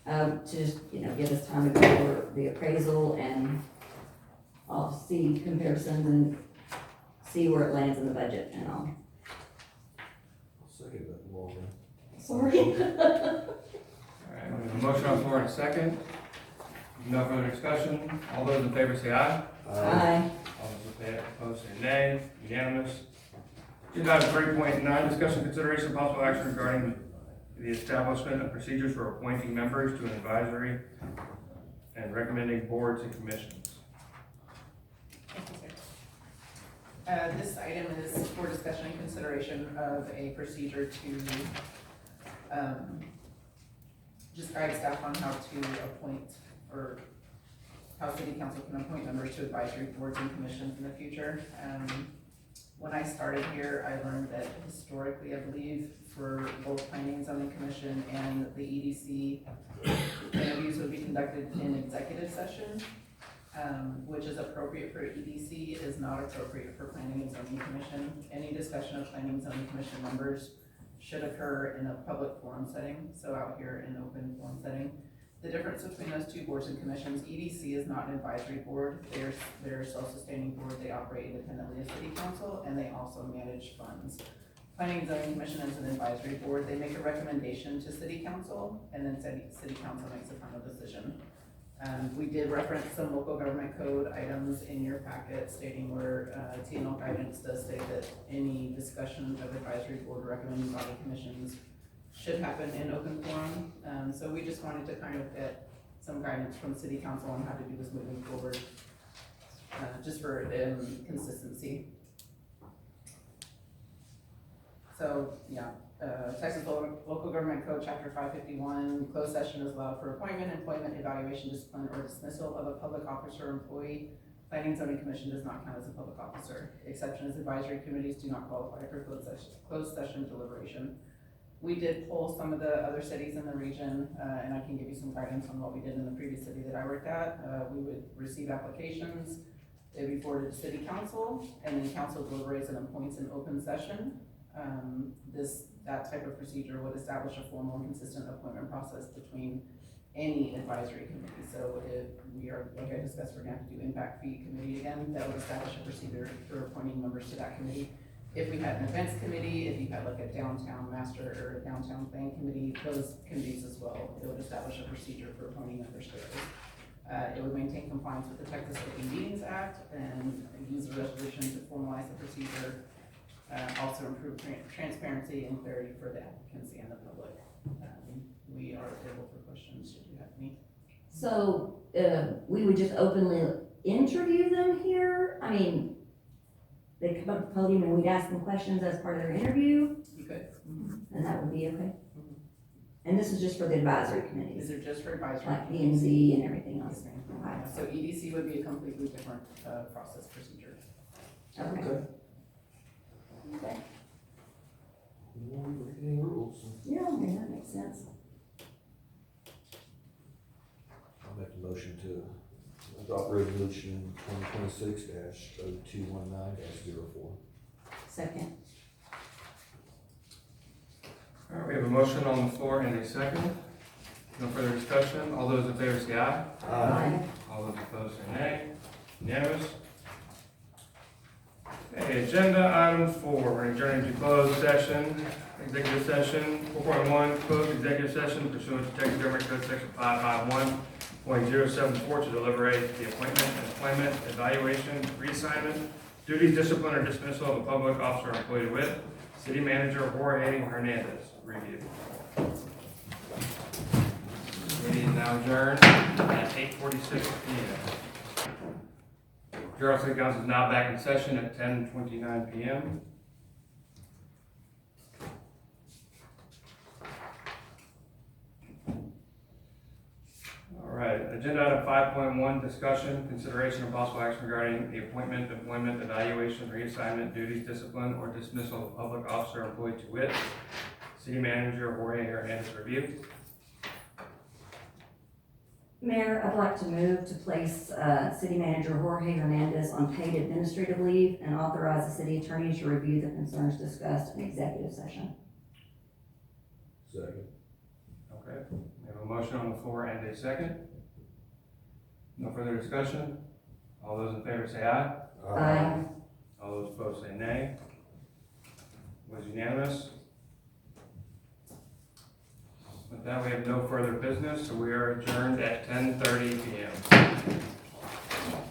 to just, give us time to go over the appraisal and I'll see comparisons and see where it lands in the budget and all. I'll second that, Walter. Sorry. All right, we have a motion on the floor in a second. No further discussion. All those in favor say aye. Aye. All those opposed say nay. Unanimous. Agenda item 3.9, discussion, consideration, and possible action regarding the establishment of procedures for appointing members to an advisory and recommending boards and commissions. Thank you, sir. This item is for discussion and consideration of a procedure to, just guide staff on how to appoint, or how city council can appoint members to advisory boards and commissions in the future. When I started here, I learned that historically, I believe, for both planning and zoning commission and the EDC, interviews would be conducted in executive session, which is appropriate for EDC, is not appropriate for planning and zoning commission. Any discussion of planning and zoning commission members should occur in a public forum setting, so out here in open forum setting. The difference between those two boards and commissions, EDC is not an advisory board, they're a self-sustaining board, they operate independently of city council, and they also manage funds. Planning and zoning commission is an advisory board, they make a recommendation to city council, and then city council makes a final decision. We did reference some local government code items in your packet stating where TNL guidance does state that any discussion of advisory board recommending body commissions should happen in open forum. So we just wanted to kind of get some guidance from city council on how to do this moving forward, just for consistency. So, yeah, Texas Local Government Code, Chapter 551, closed session is allowed for appointment, employment, evaluation, discipline, or dismissal of a public officer or employee. Planning and Zoning Commission does not count as a public officer. The exception is advisory committees do not qualify for closed session deliberation. We did poll some of the other cities in the region, and I can give you some guidance on what we did in the previous city that I worked at. We would receive applications, they'd be forwarded to city council, and then council deliberates and appoints in open session. That type of procedure would establish a formal and consistent appointment process between any advisory committee. So if we are, like I discussed, we're gonna have to do impact fee committee again, that would establish a procedure for appointing members to that committee. If we had an events committee, if you had like a downtown master or a downtown plan committee, those committees as well, it would establish a procedure for appointing members to those. It would maintain compliance with the Texas Open Meetings Act and use a resolution to formalize the procedure. Also improve transparency and clarity for the applicants and the public. We are available for questions should you have any. So, we would just openly interview them here? I mean, they come up to the podium and we'd ask them questions as part of their interview? You could. And that would be okay? And this is just for the advisory committees? These are just for advisory. Like P and Z and everything else? Yes, ma'am. So EDC would be a completely different process procedure. Okay. Okay. You won't break any rules. Yeah, I mean, that makes sense. I'll make the motion to adopt resolution 2026-0219-04. Second. All right, we have a motion on the floor and a second. No further discussion. All those in favor say aye. Aye. All those opposed say nay. Unanimous? Okay, agenda item 4, we're adjourning to closed session, executive session. 4.1, closed executive session pursuant to Texas Government Code Section 551.074 to deliberate the appointment, employment, evaluation, reassignment, duties, discipline, or dismissal of a public officer or employee with City Manager Jorge Hernandez. Review. Meeting is now adjourned at 8:46 p.m. Gerald City Council is now back in session at 10:29 p.m. All right, agenda item 5.1, discussion, consideration, and possible action regarding the appointment, employment, evaluation, reassignment, duties, discipline, or dismissal of a public officer or employee to wit, City Manager Jorge Hernandez. Review. Mayor, I'd like to move to place City Manager Jorge Hernandez on paid administrative leave and authorize the city attorney to review the concerns discussed in executive session. Second. Okay, we have a motion on the floor and a second. No further discussion. All those in favor say aye. Aye. All those opposed say nay. Was unanimous. With that, we have no further business, so we are adjourned at 10:30 p.m.